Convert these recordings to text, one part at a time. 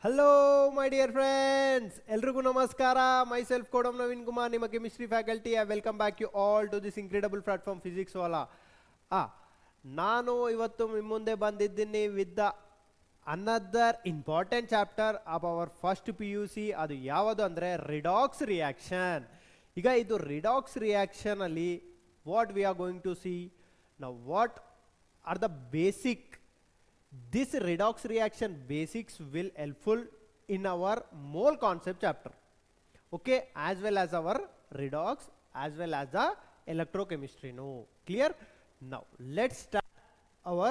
Hello my dear friends, ಎಲ್ರಿಗೂ ನಮಸ್ಕಾರ. Myself Kodam Naveen Kumar, ನಿಮ್ಮ chemistry faculty. I welcome back you all to this incredible platform Physics Wallah. ನಾನು ಇವತ್ತು ನಿಮ್ಮ ಮುಂದೆ ಬಂದಿದ್ದೀನಿ with the another important chapter of our first PUC. ಅದು ಯಾವುದು ಅಂದರೆ ರಿಡಾಕ್ಸ್ ರಿಯಾಕ್ಷನ್. ಈಗ ಇದು ರಿಡಾಕ್ಸ್ ರಿಯಾಕ್ಷನ್ ಅಲ್ಲಿ what we are going to see ನಾವು, what are the basic. This redox reaction basics will helpful in our mole concept chapter, okay, as well as our redox as well as the electrochemistry. No, clear? Now let's start our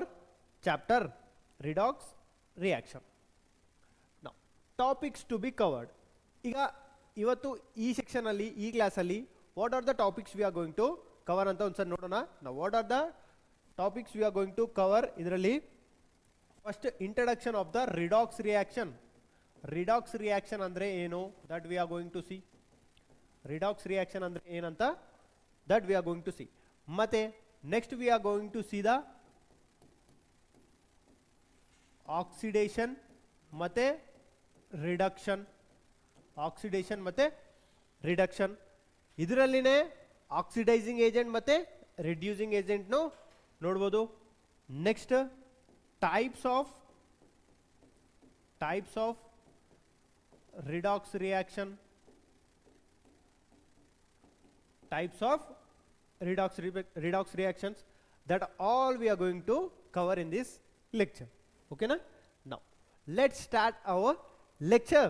chapter redox reaction. Now topics to be covered. Iga ivattu ee section alli ee class alli what are the topics we are going to cover anta onsa nodona. Now what are the topics we are going to cover idralli? First, introduction of the redox reaction. Redox reaction andre eno, that we are going to see. Redox reaction andre enanta, that we are going to see. Mate next we are going to see the oxidation mate reduction. Oxidation mate reduction, idralline oxidizing agent mate reducing agent no nodabodu. Next, types of redox reaction. Types of redox reactions, that all we are going to cover in this lecture. Okay na? Now let's start our lecture.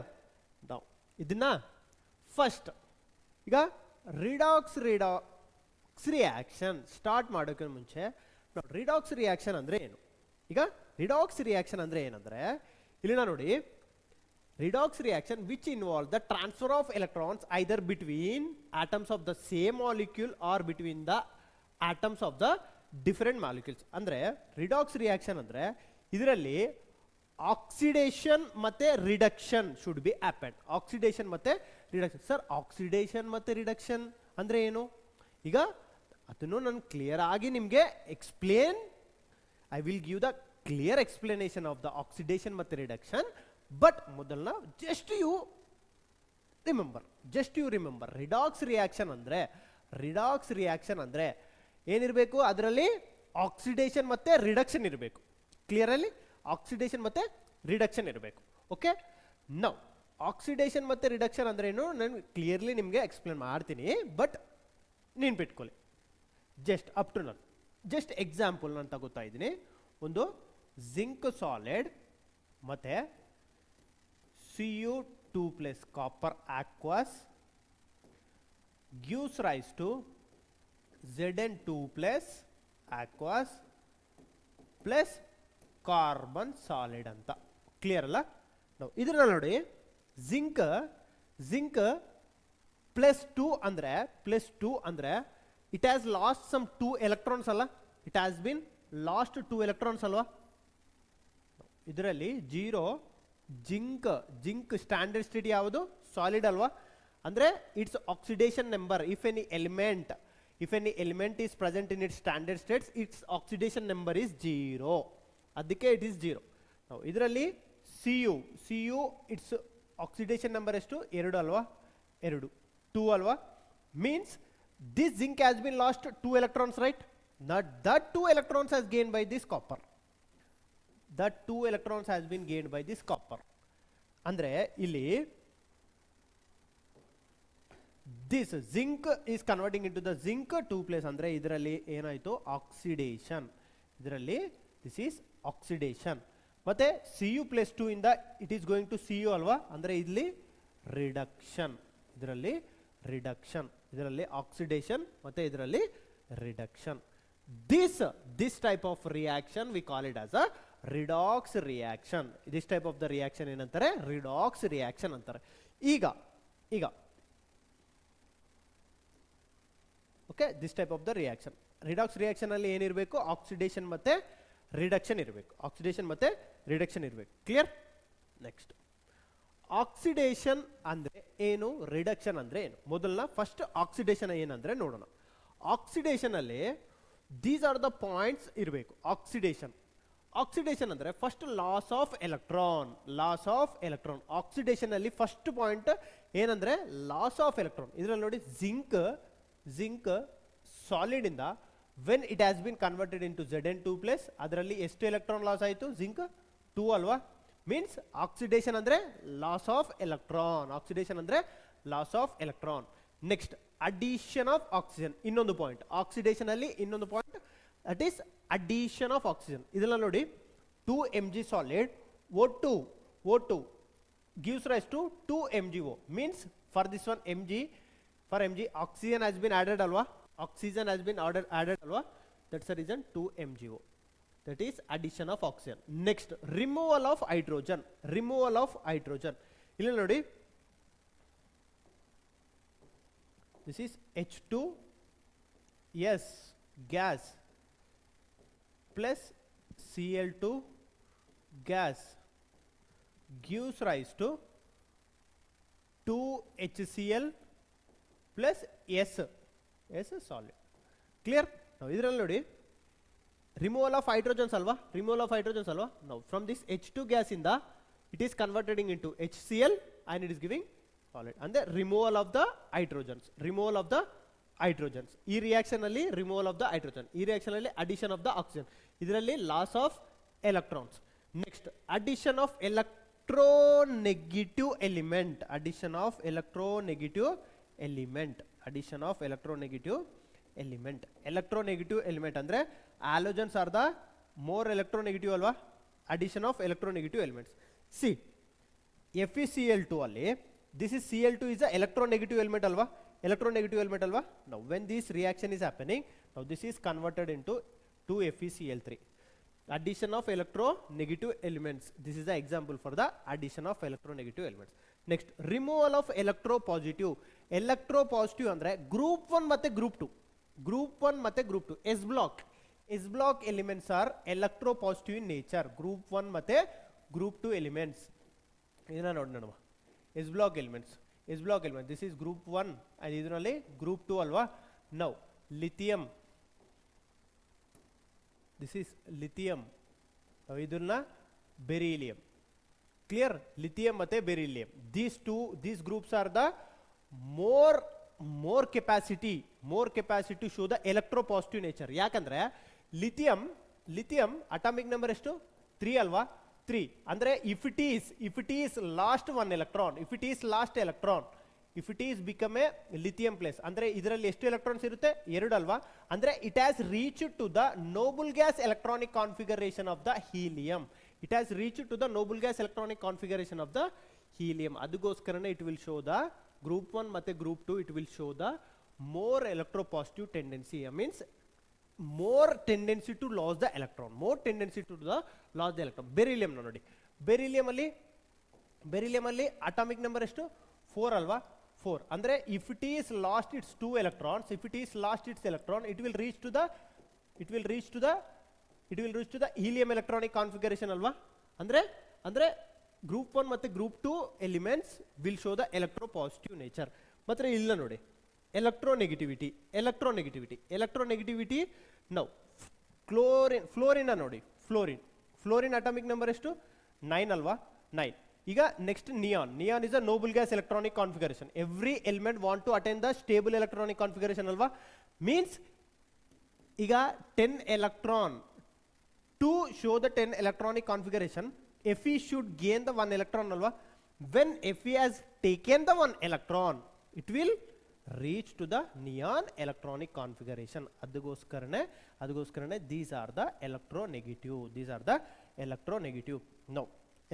Now idna first iga redox reaction start ಮಾಡೋಕೆ ಮುಂಚೆ redox reaction ಅಂದ್ರೆ ಏನು. ಈಗ redox reaction ಅಂದ್ರೆ ಏನಂದ್ರೆ, ಇಲ್ಲಿ ನೋಡಿ, redox reaction which involve the transfer of electrons either between atoms of the same molecule or between the atoms of the different molecules. ಅಂದ್ರೆ ರಿಡಾಕ್ಸ್ ರಿಯಾಕ್ಷನ್ ಅಂದ್ರೆ ಇದರಲ್ಲಿ ಆಕ್ಸಿಡೇಷನ್ ಮತ್ತೆ reduction should be happen. Oxidation ಮತ್ತೆ reduction. Sir oxidation ಮತ್ತೆ reduction ಅಂದ್ರೆ ಏನು? ಈಗ ಅದನ್ನು ನಾನು ಕ್ಲಿಯರ್ ಆಗಿ ನಿಮಗೆ explain, I will give the clear explanation of the oxidation ಮತ್ತು reduction. But ಮೊದಲನ just you remember redox reaction ಅಂದ್ರೆ ಏನಿರಬೇಕು, ಅದರಲ್ಲಿ ಆಕ್ಸಿಡೇಷನ್ ಮತ್ತೆ ರಿಡಕ್ಷನ್ ಇರಬೇಕು. ಕ್ಲಿಯರ್ ಅಲ್ಲಿ ಆಕ್ಸಿಡೇಷನ್ ಮತ್ತೆ ರಿಡಕ್ಷನ್ ಇರಬೇಕು. ಓಕೆ, ನೌ ಆಕ್ಸಿಡೇಷನ್ ಮತ್ತೆ ರಿಡಕ್ಷನ್ ಅಂದ್ರೆ ಏನು ನಾನು ಕ್ಲಿಯರ್ಲಿ ನಿಮಗೆ ಎಕ್ಸ್ಪ್ಲೇನ್ ಮಾಡ್ತೀನಿ. ಬಟ್ ನೆನ್ಪಿಟ್ಕೊಳ್ಳಿ, ಜಸ್ಟ್ ಅಪ್ ಟು ನಾನು ಜಸ್ಟ್ ಎಕ್ಸಾಂಪಲ್ ನಾನು ತಗೋತಾ ಇದ್ದೀನಿ. ಒಂದು ಜಿಂಕ್ ಸಾಲಿಡ್ ಮತ್ತೆ Cu2+ copper aqueous gives rise to Zn2+ aqueous plus carbon solid ಅಂತ. ಕ್ಲಿಯರ್ ಅಲ್ಲ? ನಾವು ಇದನ್ನ ನೋಡಿ, ಜಿಂಕ್ +2 ಅಂದ್ರೆ it has lost some 2 electrons ಅಲ್ಲ, it has been lost 2 electrons ಅಲ್ವಾ. ಇದರಲ್ಲಿ 0 ಜಿಂಕ್ ಸ್ಟ್ಯಾಂಡರ್ಡ್ ಸ್ಟೇಟ್ ಯಾವುದು? ಸಾಲಿಡ್ ಅಲ್ವಾ. ಅಂದ್ರೆ it's oxidation number, if any element is present in its standard states, its oxidation number is 0. ಅದಕ್ಕೆ it is 0. ನಾವು ಇದರಲ್ಲಿ Cu its oxidation number ಎಷ್ಟು? 2 ಅಲ್ವಾ, 2 ಅಲ್ವಾ. means this zinc has been lost 2 electrons, right? Not that 2 electrons has gained by this copper. That 2 electrons has been gained by this copper. ಅಂದ್ರೆ ಇಲ್ಲಿ this zinc is converting into the zinc 2+, ಅಂದ್ರೆ ಇದರಲ್ಲಿ ಏನಾಯ್ತು? Oxidation. ಇದರಲ್ಲಿ this is oxidation. ಮತ್ತೆ Cu+2 ಇಂದ it is going to Cu ಅಲ್ವಾ, ಅಂದ್ರೆ ಇಲ್ಲಿ ರಿಡಕ್ಷನ್. ಇದರಲ್ಲಿ ಆಕ್ಸಿಡೇಷನ್ ಮತ್ತೆ ಇದರಲ್ಲಿ reduction. this type of reaction we call it as a redox reaction. this type of the reaction ಏನಂತಾರೆ? redox reaction ಅಂತಾರೆ. ಈಗ okay, this type of the reaction, redox reaction ಅಲ್ಲಿ ಏನಿರಬೇಕು? ಆಕ್ಸಿಡೇಷನ್ ಮತ್ತೆ ರಿಡಕ್ಷನ್ ಇರಬೇಕು. ಕ್ಲಿಯರ್? ನೆಕ್ಸ್ಟ್, ಆಕ್ಸಿಡೇಷನ್ ಅಂದ್ರೆ ಏನು, reduction ಅಂದ್ರೆ ಏನು? ಮೊದಲನ ಫಸ್ಟ್ ಆಕ್ಸಿಡೇಷನ್ ಏನಂದ್ರೆ ನೋಡೋಣ. ಆಕ್ಸಿಡೇಷನ್ ಅಲ್ಲಿ ದೀಸ್ ಆರ್ ದ ಪಾಯಿಂಟ್ಸ್ ಇರಬೇಕು. ಆಕ್ಸಿಡೇಷನ್ ಆಕ್ಸಿಡೇಷನ್ ಅಂದರೆ first loss of electron. Oxidation ಅಲ್ಲಿ ಫಸ್ಟ್ ಪಾಯಿಂಟ್ ಏನಂದ್ರೆ ಲಾಸ್ ಆಫ್ ಎಲೆಕ್ಟ್ರಾನ್. ಇದರಲ್ಲಿ ನೋಡಿ ಜಿಂಕ್ ಸಾಲಿಡ್ ಇಂದ when it has been converted into Zn2+, ಅದರಲ್ಲಿ ಎಷ್ಟು ಎಲೆಕ್ಟ್ರಾನ್ ಲಾಸ್ ಆಯಿತು? ಜಿಂಕ್ 2 ಅಲ್ವಾ? ಮೀನ್ಸ್ ಆಕ್ಸಿಡೇಷನ್ ಅಂದ್ರೆ loss of electron. Next addition of oxygen, ಇನ್ನೊಂದು ಪಾಯಿಂಟ್. ಆಕ್ಸಿಡೇಷನ್ ಅಲ್ಲಿ ಇನ್ನೊಂದು point, that is addition of oxygen. ಇದೆಲ್ಲ ನೋಡಿ 2 mg solid O2 gives rise to 2 MgO. means for this one mg oxygen has been added alwa. That's the reason 2 MgO. That is addition of oxygen. Next removal of hydrogen. ಇಲ್ಲಿ ನೋಡಿ, this is H2S gas plus Cl2 gas gives rise to 2HCl plus S solid. Clear? Now ಇದರಲ್ಲಿ ನೋಡಿ removal of hydrogens alva. Now from this H2 gas inda it is converting into HCl and it is giving solid. And the removal of the hydrogens. ಈ reaction ಅಲ್ಲಿ removal of the hydrogen, ಈ reaction ಅಲ್ಲಿ addition of the oxygen, ಇದರಲ್ಲಿ loss of electrons. Next addition of electronegative element. Electronegative element ಅಂದ್ರೆ halogens are the more electronegative alwa. Addition of electronegative elements. See FeCl2 ಅಲ್ಲಿ this is Cl2 is a electronegative element alwa. Now when this reaction is happening, now this is converted into 2FeCl3. Addition of electronegative elements. This is the example for the addition of electronegative elements. Next removal of electropositive. ಅಂದ್ರೆ group 1 ಮತ್ತೆ group 2. S block elements are electropositive in nature. group 1 ಮತ್ತೆ group 2 elements ಇದನ್ನ ನೋಡೋಣ. S block elements, this is group 1 and ಇದರಲ್ಲಿ group 2 ಅಲ್ವಾ. Now lithium, this is lithium, ಇದನ್ನ beryllium. Clear? lithium ಮತ್ತೆ beryllium, these groups are the more capacity to show the electropositive nature. ಯಾಕಂದ್ರೆ lithium atomic number ಎಷ್ಟು? 3 ಅಲ್ವಾ? 3 ಅಂದ್ರೆ if it is last electron, if it is become a lithium plus ಅಂದ್ರೆ ಇದರಲ್ಲಿ ಎಷ್ಟು electrons ಇರುತ್ತೆ? 2 ಅಲ್ವಾ? ಅಂದ್ರೆ it has reached to the noble gas electronic configuration of the helium. ಅದಕ್ಕೋಸ್ಕರನೇ it will show the group 1 ಮತ್ತೆ group 2, it will show the more electropositive tendency. means more tendency to lose the electron. Beryllium ನೋಡಿ, beryllium ಅಲ್ಲಿ atomic number ಎಷ್ಟು? 4 ಅಲ್ವಾ? 4 ಅಂದ್ರೆ if it is lost its 2 electrons, it will reach to the helium electronic configuration ಅಲ್ವಾ? ಅಂದ್ರೆ group 1 ಮತ್ತೆ group 2 elements will show the electropositive nature. ಮಾತ್ರ ಇಲ್ಲ ನೋಡಿ electronegativity. now fluorine ನೋಡಿ, fluorine atomic number ಎಷ್ಟು? 9 ಅಲ್ವಾ? 9. ಈಗ next neon is a noble gas electronic configuration. every element want to attain the stable electronic configuration ಅಲ್ವಾ? means ಈಗ 10 electron to show the 10 electronic configuration, Fe should gain the 1 electron alwa. When Fe has taken the 1 electron, it will reach to the neon electronic configuration. ಅದಕ್ಕೋಸ್ಕರನೇ these are the electronegative. Now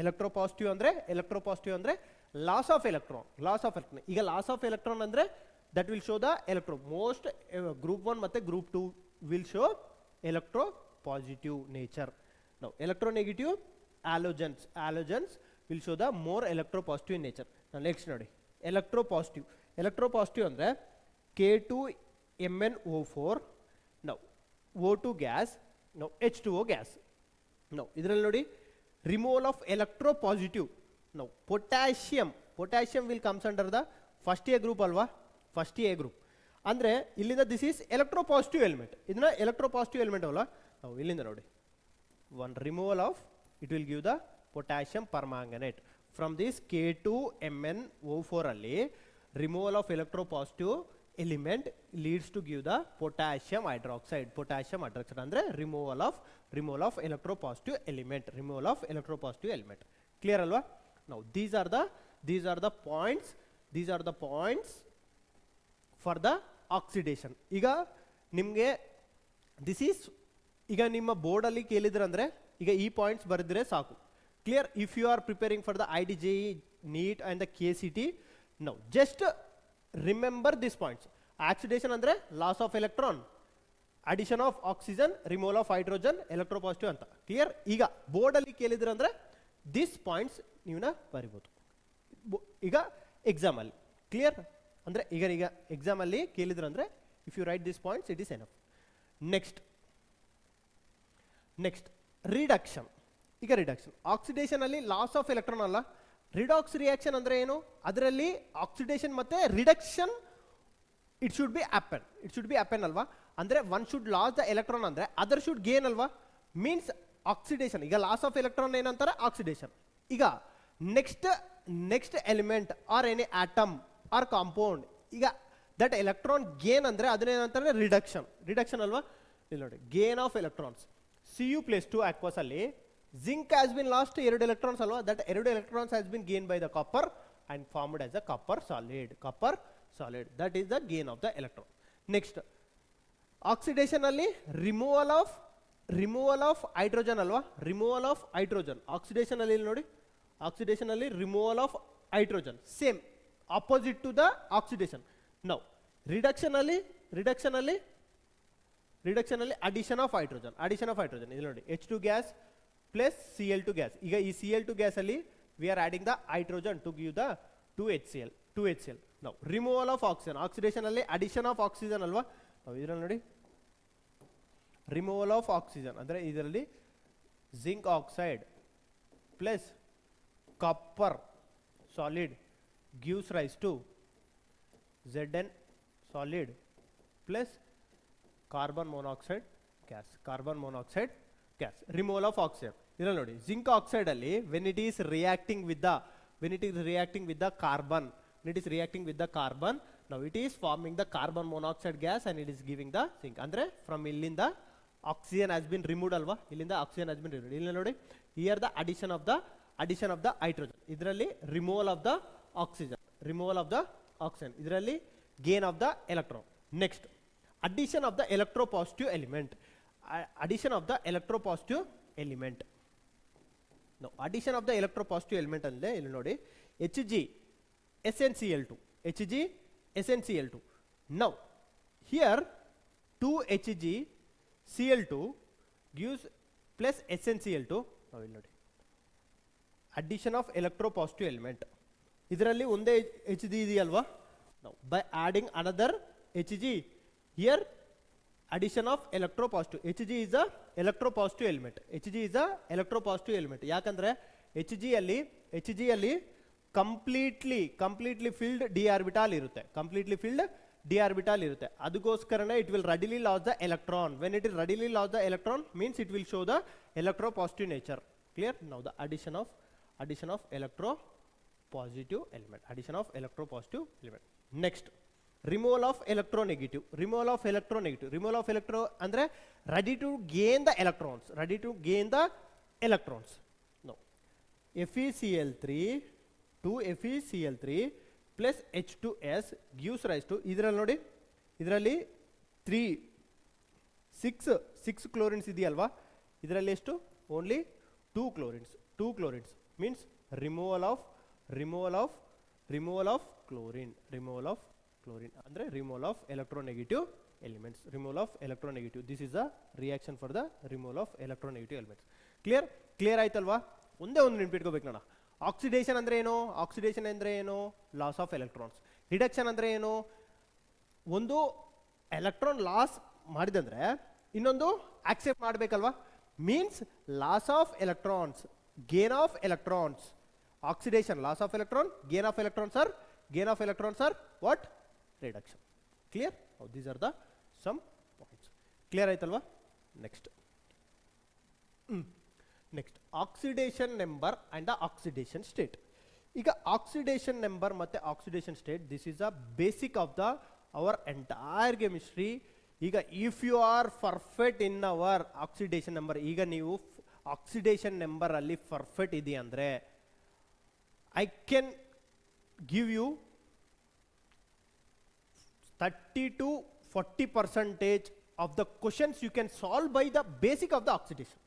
electropositive ಅಂದ್ರೆ loss of electron. ಈಗ loss of electron ಅಂದ್ರೆ that will show the most group 1 ಮತ್ತೆ group 2 will show electropositive nature. Now electronegative halogens will show the more electropositive nature. Now next ನೋಡಿ electropositive ಅಂದ್ರೆ K2MnO4, now O2 gas, now H2O gas. now ಇದರಲ್ಲಿ ನೋಡಿ removal of electropositive. now potassium will comes under the first A group ಅಲ್ವಾ? first A group ಅಂದ್ರೆ ಇಲ್ಲಿಂದ this is electropositive element. ಇದನ್ನ electropositive element ಅಲ್ವಾ? ನಾವು ಇಲ್ಲಿಂದ ನೋಡಿ one removal of, it will give the potassium permanganate. From this K2MnO4 ಅಲ್ಲಿ removal of electropositive element leads to give the potassium hydroxide. Potassium hydroxide ಅಂದ್ರೆ removal of electropositive element. Removal of electropositive element. Clear alwa? Now these are the points. These are the points for the oxidation. ಈಗ ನಿಮಗೆ this is, ಈಗ ನಿಮ್ಮ board ಅಲ್ಲಿ ಕೇಳಿದ್ರಂದ್ರೆ ಈಗ ಈ points ಬರೆದ್ರೆ ಸಾಕು. Clear? If you are preparing for the IDJE, NEET and the KCT, now just remember these points. Oxidation ಅಂದ್ರೆ loss of electron, addition of oxygen, removal of hydrogen, electropositive ಅಂತ. Clear? ಈಗ board ಅಲ್ಲಿ ಕೇಳಿದ್ರಂದ್ರೆ this points ನೀವನ್ನ ಬರಿಬಹುದು ಈಗ exam ಅಲ್ಲಿ. Clear? ಅಂದ್ರೆ ಈಗ exam ಅಲ್ಲಿ ಕೇಳಿದ್ರಂದ್ರೆ if you write this points it is enough. Next reduction. ಈಗ ರಿಡಕ್ಷನ್, ಆಕ್ಸಿಡೇಷನ್ ಅಲ್ಲಿ ಲಾಸ್ ಆಫ್ ಎಲೆಕ್ಟ್ರಾನ್ ಅಲ್ಲ, ರಿಡಾಕ್ಸ್ ರಿಯಾಕ್ಷನ್ ಅಂದ್ರೆ ಏನು? ಅದರಲ್ಲಿ ಆಕ್ಸಿಡೇಷನ್ ಮತ್ತೆ reduction it should be happen ಅಲ್ವಾ? ಅಂದ್ರೆ one should loss the electron ಅಂದ್ರೆ ಅದರ್ ಶುಡ್ ಗೇನ್ ಅಲ್ವಾ? Means oxidation. ಈಗ ಲಾಸ್ ಆಫ್ ಎಲೆಕ್ಟ್ರಾನ್ ಏನಂತಾರೆ? ಆಕ್ಸಿಡೇಷನ್. ಈಗ next element or any atom or compound, ಈಗ ದಟ್ ಎಲೆಕ್ಟ್ರಾನ್ ಗೇನ್ ಅಂದ್ರೆ ಅದನ್ನೇನಂತಾರೆ? ರಿಡಕ್ಷನ್ ಅಲ್ವಾ? ಇಲ್ಲಿ ನೋಡಿ, gain of electrons. Cu+2 aqueous ಅಲ್ಲಿ zinc has been lost 2 electrons alwa, that 2 electrons has been gained by the copper and formed as a copper solid, that is the gain of the electron. Next oxidation alli removal of hydrogen alwa, removal of hydrogen. Oxidation alli nodi, oxidation alli removal of hydrogen, same opposite to the oxidation. Now reduction alli addition of hydrogen. ಇಲ್ಲಿ ನೋಡಿ, H2 gas plus Cl2 gas. ಈಗ ಈ Cl2 gas ಅಲ್ಲಿ we are adding the hydrogen to give the 2HCl. Now removal of oxygen. Oxidation ಅಲ್ಲಿ addition of oxygen ಅಲ್ವಾ? ನಾವು ಇದರಲ್ಲಿ ನೋಡಿ, removal of oxygen ಅಂದ್ರೆ ಇದರಲ್ಲಿ zinc oxide plus copper solid gives rise to Zn solid plus carbon monoxide gas. Removal of oxygen. ಇದರಲ್ಲಿ ನೋಡಿ, zinc oxide ಅಲ್ಲಿ when it is reacting with the carbon, now it is forming the carbon monoxide gas and it is giving the zinc. ಅಂದ್ರೆ from ಇಲ್ಲಿಂದ oxygen has been removed ಅಲ್ವಾ? ಇಲ್ಲಿಂದ oxygen has been removed. ಇಲ್ಲಿ ನೋಡಿ, here the addition of the hydrogen. ಇದರಲ್ಲಿ removal of the oxygen, ಇದರಲ್ಲಿ gain of the electron. Next addition of the electropositive element. Now addition of the electropositive element ಅಂದ್ರೆ ಇಲ್ಲಿ ನೋಡಿ, HgSnCl2. Now here 2HgCl2 gives plus SnCl2. now ಇಲ್ಲಿ ನೋಡಿ, addition of electropositive element. ಇದರಲ್ಲಿ ಒಂದೇ Hg ಇದೆಯಲ್ವಾ? now by adding another Hg, here addition of electropositive. Hg is a electropositive element. ಯಾಕಂದ್ರೆ Hg ಅಲ್ಲಿ completely filled d orbital ಇರುತ್ತೆ, ಅದಕ್ಕೋಸ್ಕರನೇ it will readily lose the electron. When it is readily lose the electron means it will show the electropositive nature. Clear? Now the addition of electropositive element. Next removal of electronegative. Removal of ಅಂದ್ರೆ ready to gain the electrons. Now FeCl3 2FeCl3 plus H2S gives rise to, ಇದರಲ್ಲಿ ನೋಡಿ, ಇದರಲ್ಲಿ 6 chlorines ಇದೆಯಲ್ವಾ? ಇದರಲ್ಲಿ ಎಷ್ಟು? only 2 chlorines means removal of chlorine ಅಂದ್ರೆ removal of electronegative elements. This is the reaction for the removal of electronegative elements. clear ಆಯ್ತಲ್ವಾ? ಒಂದೇ ಒಂದು ನೆನಪಿಟ್ಕೋಬೇಕು ನೋಡ. ಆಕ್ಸಿಡೇಷನ್ ಅಂದ್ರೆ ಏನು? Loss of electrons. ರಿಡಕ್ಷನ್ ಅಂದ್ರೆ ಏನು? ಒಂದು ಎಲೆಕ್ಟ್ರಾನ್ ಲಾಸ್ ಮಾಡಿದಂದ್ರೆ ಇನ್ನೊಂದು ಆಕ್ಸೆಪ್ಟ್ ಮಾಡಬೇಕಲ್ವಾ? Means loss of electrons, gain of electrons. Oxidation loss of electron, gain of electrons are what? reduction. Clear? Now these are the some points. Clear ಆಯ್ತಲ್ವಾ? Next next oxidation number and the oxidation state. ಈಗ oxidation number ಮತ್ತೆ oxidation state, this is the basic of the our entire chemistry. ಈಗ if you are perfect in our oxidation number, ಈಗ ನೀವು oxidation number ಅಲ್ಲಿ perfect ಇದೆ ಅಂದ್ರೆ I can give you 30 to 40% of the questions you can solve by the basic of the oxidation.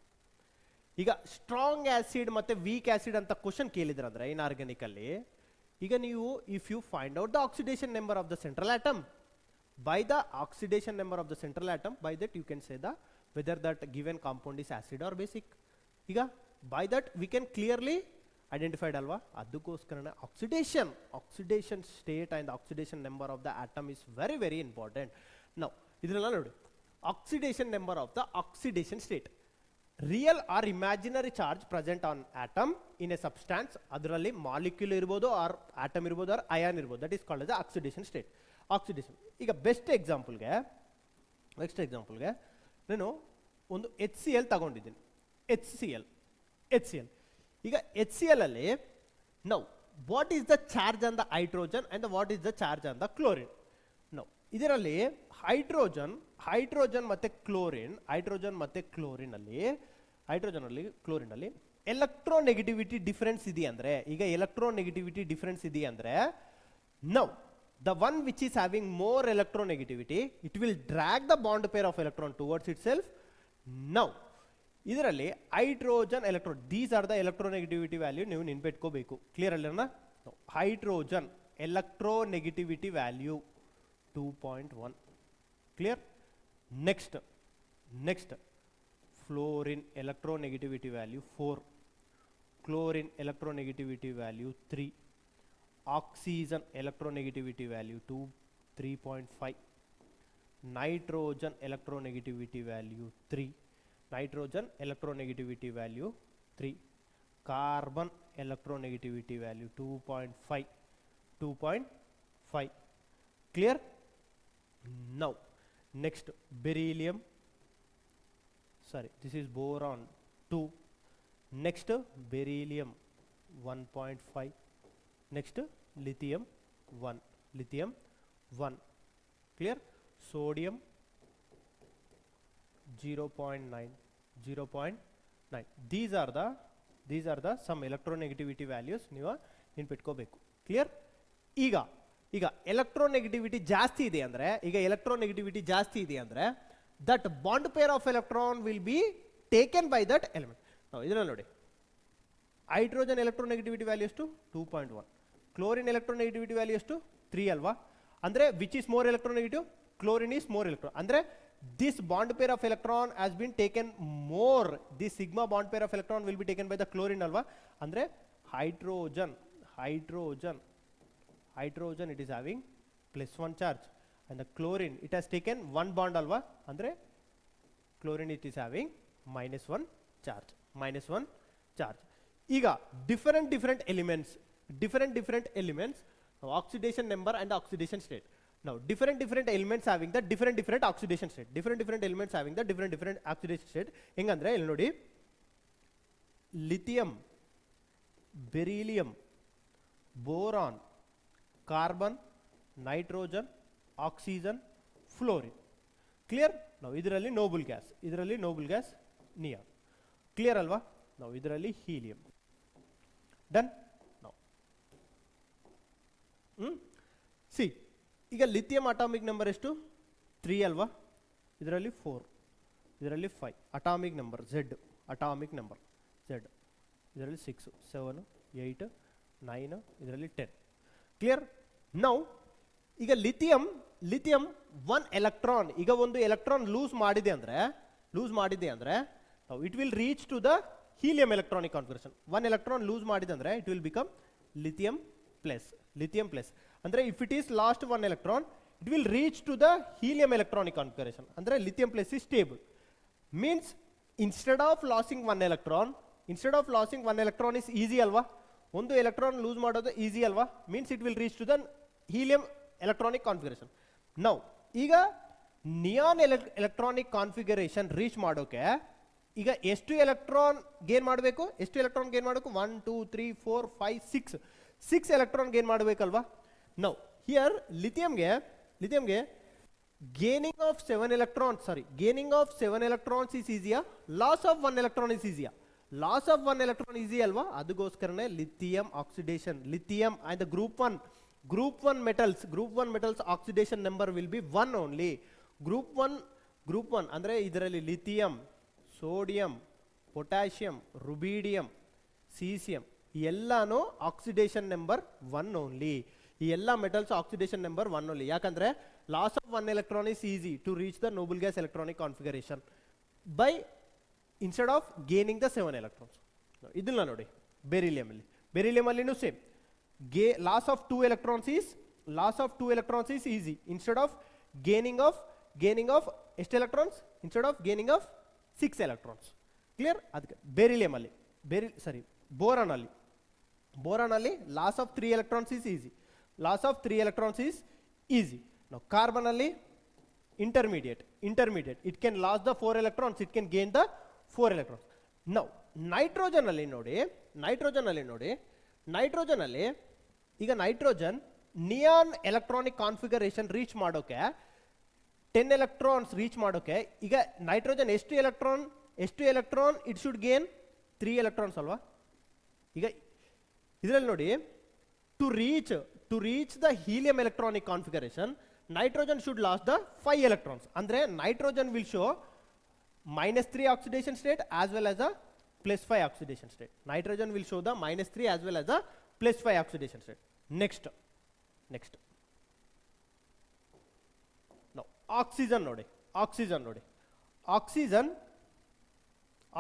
ಈಗ strong acid ಮತ್ತೆ weak acid ಅಂತ question ಕೇಳಿದ್ರಂದ್ರೆ inorganic ಅಲ್ಲಿ, ಈಗ ನೀವು if you find out the oxidation number of the central atom by the oxidation number of the central atom, by that you can say the whether that given compound is acid or basic. ಈಗ by that we can clearly identified ಅಲ್ವಾ. ಅದಕ್ಕೋಸ್ಕರನೇ oxidation state and oxidation number of the atom is very very important. ನಾವು ಇದನ್ನೆಲ್ಲ ನೋಡಿ, oxidation number of the oxidation state, real or imaginary charge present on atom in a substance, ಅದರಲ್ಲಿ molecule ಇರ್ಬೋದು or atom ಇರ್ಬೋದು or ion ಇರ್ಬೋದು, that is called as oxidation state. Oxidation. ಈಗ best ಎಕ್ಸಾಂಪಲ್ಗೆ ನಾನು ಒಂದು HCl ತಗೊಂಡಿದ್ದೀನಿ. HCl. ಈಗ HCl ಅಲ್ಲಿ ನಾವು what is the charge on the hydrogen and what is the charge on the chlorine. ನಾವು ಇದರಲ್ಲಿ ಹೈಡ್ರೋಜನ್ ಮತ್ತೆ ಕ್ಲೋರಿನ್ ಅಲ್ಲಿ ಎಲೆಕ್ಟ್ರೋನೆಗೆಟಿವಿಟಿ ಡಿಫರೆನ್ಸ್ ಇದೆ ಅಂದ್ರೆ, ಈಗ ಎಲೆಕ್ಟ್ರೋನೆಗೆಟಿವಿಟಿ ಡಿಫರೆನ್ಸ್ ಇದೆ ಅಂದ್ರೆ ನಾವು the one which is having more electronegativity, it will drag the bond pair of electron towards itself. Now ಇದರಲ್ಲಿ hydrogen electron, these are the electronegativity value ನೀವು ನೆನ್ಪಿಟ್ಕೋಬೇಕು. ಕ್ಲಿಯರ್ ಅಲ್ಲ? Hydrogen electronegativity value 2.1. Clear? Next fluorine electronegativity value 4, chlorine electronegativity value 3, oxygen electronegativity value 3.5, nitrogen electronegativity value 3, carbon electronegativity value 2.5. Clear? Now next beryllium, sorry, this is boron 2, next beryllium 1.5, next lithium 1. Clear? Sodium 0.9. These are the some electronegativity values ನೀವು ನೆನ್ಪಿಟ್ಕೋಬೇಕು. Clear? ಈಗ electronegativity ಜಾಸ್ತಿ ಇದೆ ಅಂದ್ರೆ that bond pair of electron will be taken by that element. ನಾವು ಇದನ್ನ ನೋಡಿ, hydrogen electronegativity value ಎಷ್ಟು? 2.1. Chlorine electronegativity value ಎಷ್ಟು? 3 ಅಲ್ವಾ? ಅಂದ್ರೆ which is more electronegative? Chlorine is more electron. ಅಂದ್ರೆ this bond pair of electron has been taken more, this sigma bond pair of electron will be taken by the chlorine alva. Andre hydrogen it is having +1 charge, and the chlorine it has taken 1 bond alva. Andre chlorine it is having -1 charge. Iga different elements, oxidation number and oxidation state. Now different elements having the different oxidation state, different elements having the different oxidation state. Hengandre illi nodi, lithium, beryllium, boron, carbon, nitrogen, oxygen, fluorine. Clear? Now idralli noble gas neon. Clear alva? Now idralli helium. Done? Now see, ಈಗ lithium atomic number ಎಷ್ಟು? 3 ಅಲ್ವಾ? ಇದರಲ್ಲಿ 4, ಇದರಲ್ಲಿ 5. Atomic number Z, ಇದರಲ್ಲಿ 6, 7, 8, 9, ಇದರಲ್ಲಿ 10. Clear? Now ಈಗ lithium 1 electron, ಈಗ ಒಂದು ಎಲೆಕ್ಟ್ರಾನ್ ಲೂಸ್ ಮಾಡಿದೆ ಅಂದ್ರೆ it will reach to the helium electronic configuration. 1 electron lose ಮಾಡಿದೆ ಅಂದ್ರೆ it will become lithium plus. Andre if it is lost 1 electron, it will reach to the helium electronic configuration. Andre lithium plus is stable. Means instead of losing 1 electron is easy alva. One electron lose madodu easy alva. Means it will reach to the helium electronic configuration. Now iga neon electronic configuration reach madoke ಈಗ ಎಷ್ಟು electron gain ಮಾಡಬೇಕು, ಎಷ್ಟು electron gain ಮಾಡಬೇಕು, 1 2 3 4 5 6 electron gain ಮಾಡಬೇಕಲ್ವಾ. Now here ಲಿಥಿಯಂಗೆ gaining of 7 electrons, gaining of 7 electrons is easier, loss of 1 electron is easier. Loss of 1 electron easy alva, ಅದಕ್ಕೋಸ್ಕರನೇ lithium oxidation, lithium and the group 1 metals oxidation number will be 1 only. group 1 ಅಂದ್ರೆ ಇದರಲ್ಲಿ lithium, sodium, potassium, rubidium, cesium ಎಲ್ಲಾನು oxidation number 1 only. ಈ ಎಲ್ಲ metals oxidation number 1 only. ಯಾಕಂದ್ರೆ loss of 1 electron is easy to reach the noble gas electronic configuration by instead of gaining the 7 electrons. ಇದನ್ನ ನೋಡಿ beryllium ಅಲ್ಲಿನೂ same, loss of 2 electrons is easy instead of gaining of ಎಷ್ಟು electrons, instead of gaining of 6 electrons. Clear. ಅದಕ್ಕೆ beryllium ಅಲ್ಲಿ boron ಅಲ್ಲಿ loss of 3 electrons is easy. Loss of 3 electrons is easy. Now carbon alli intermediate, it can lose the 4 electrons, it can gain the 4 electrons. Now nitrogen alli nodi ಈಗ nitrogen neon electronic configuration reach ಮಾಡೋಕೆ 10 electrons reach ಮಾಡೋಕೆ ಈಗ nitrogen ಎಷ್ಟು electron it should gain 3 electrons ಅಲ್ವಾ. ಈಗ ಇದರಲ್ಲಿ ನೋಡಿ to reach the helium electronic configuration, nitrogen should lose the 5 electrons. Andre nitrogen will show -3 oxidation state as well as a +5 oxidation state. Nitrogen will show the -3 as well as a +5 oxidation state. Next. Now oxygen nodi.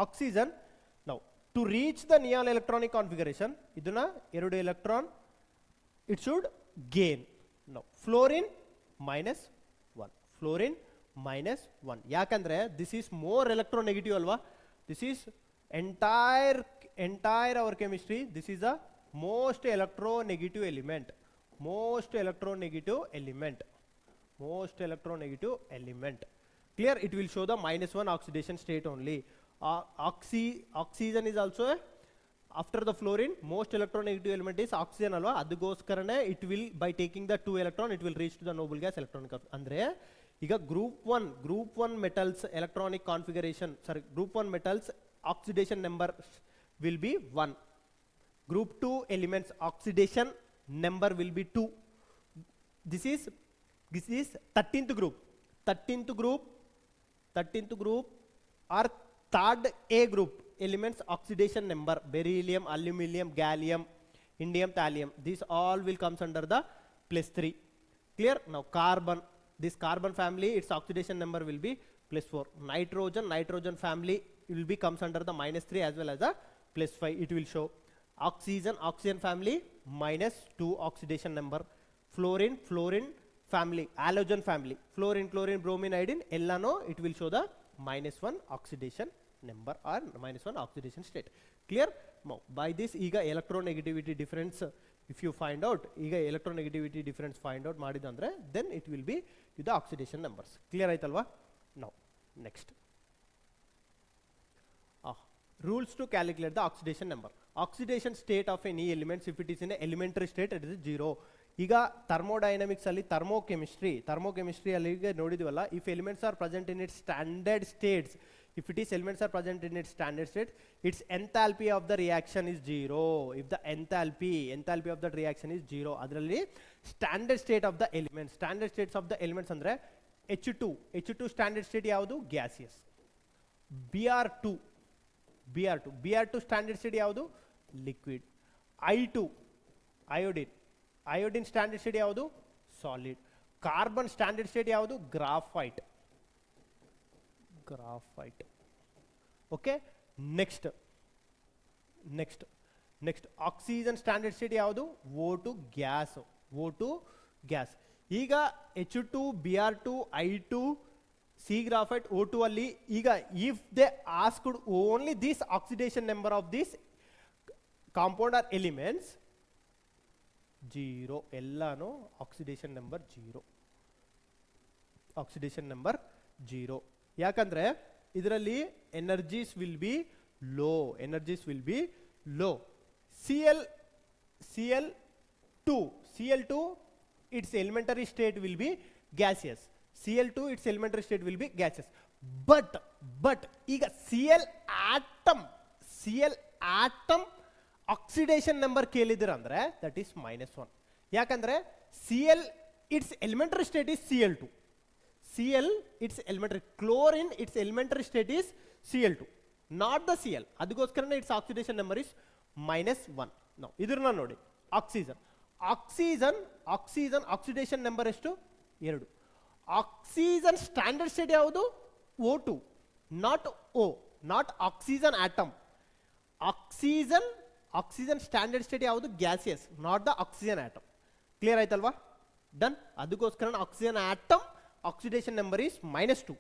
Oxygen now to reach the neon electronic configuration, iduna 2 electron it should gain. Now fluorine -1 ಯಾಕಂದ್ರೆ this is more electronegative ಅಲ್ವಾ. This is entire our chemistry, this is the most electronegative element. Clear. It will show the -1 oxidation state only. Oxygen is also after the fluorine most electronegative element is oxygen alva. ಅದಕ್ಕೋಸ್ಕರನೇ it will by taking the 2 electron it will reach to the noble gas electronic. ಅಂದ್ರೆ ಈಗ group 1 metals electronic configuration, group 1 metals oxidation number will be 1. Group 2 elements oxidation number will be 2. This is 13th group or third A group elements oxidation number, beryllium, aluminum, gallium, indium, thallium, these all will comes under the +3. Clear. Now carbon, this carbon family its oxidation number will be +4. Nitrogen family will be comes under the -3 as well as the +5. It will show oxygen family -2 oxidation number. Fluorine family, halogen family, fluorine, bromine, iodine ellano it will show the -1 oxidation number or -1 oxidation state. Clear. Now by this ಈಗ electronegativity difference if you find out, ಈಗ electronegativity difference find out ಮಾಡಿದಂದ್ರೆ then it will be with the oxidation numbers. Clear ಆಯ್ತಲ್ವಾ. Now next rules to calculate the oxidation number. Oxidation state of any elements if it is in a elementary state it is 0. ಈಗ thermodynamics ಅಲ್ಲಿ thermochemistry ಅಲ್ಲಿ ನೋಡಿದ್ವಲ್ಲ, if elements are present in its standard states, if elements are present in its standard state, its enthalpy of the reaction is 0. If the enthalpy of the reaction is 0, ಅದರಲ್ಲಿ standard state of the elements, standard states of the elements ಅಂದ್ರೆ H2 standard state ಯಾವುದು? gaseous. Br2 standard state ಯಾವುದು? liquid. I2 iodine standard state ಯಾವುದು? solid. Carbon standard state ಯಾವುದು? graphite. Okay. Next oxygen standard state ಯಾವುದು? O2 gas. ಈಗ H2 Br2 I2 C graphite O2 ಅಲ್ಲಿ ಈಗ if they asked only this oxidation number of this compound or elements 0, ಎಲ್ಲಾನು oxidation number 0. ಯಾಕಂದ್ರೆ ಇದರಲ್ಲಿ energies will be low, energies will be low. Cl2 its elementary state will be gaseous. Cl2 its elementary state will be gaseous. But ಈಗ Cl atom oxidation number ಕೇಳಿದ್ರ ಅಂದ್ರೆ that is -1. ಯಾಕಂದ್ರೆ Cl its elementary state is Cl2. Cl its elementary, chlorine its elementary state is Cl2, not the Cl. ಅದಕ್ಕೋಸ್ಕರನೇ its oxidation number is -1. ನಾವು ಇದನ್ನ ನೋಡಿ. Oxygen oxidation number ಎಷ್ಟು? 2. Oxygen standard state ಯಾವುದು? O2, not oxygen atom. Oxygen standard state ಯಾವುದು? Gaseous, not the oxygen atom. Clear ಆಯ್ತಲ್ವಾ? Done. ಅದಕ್ಕೋಸ್ಕರ oxygen atom oxidation number is -2.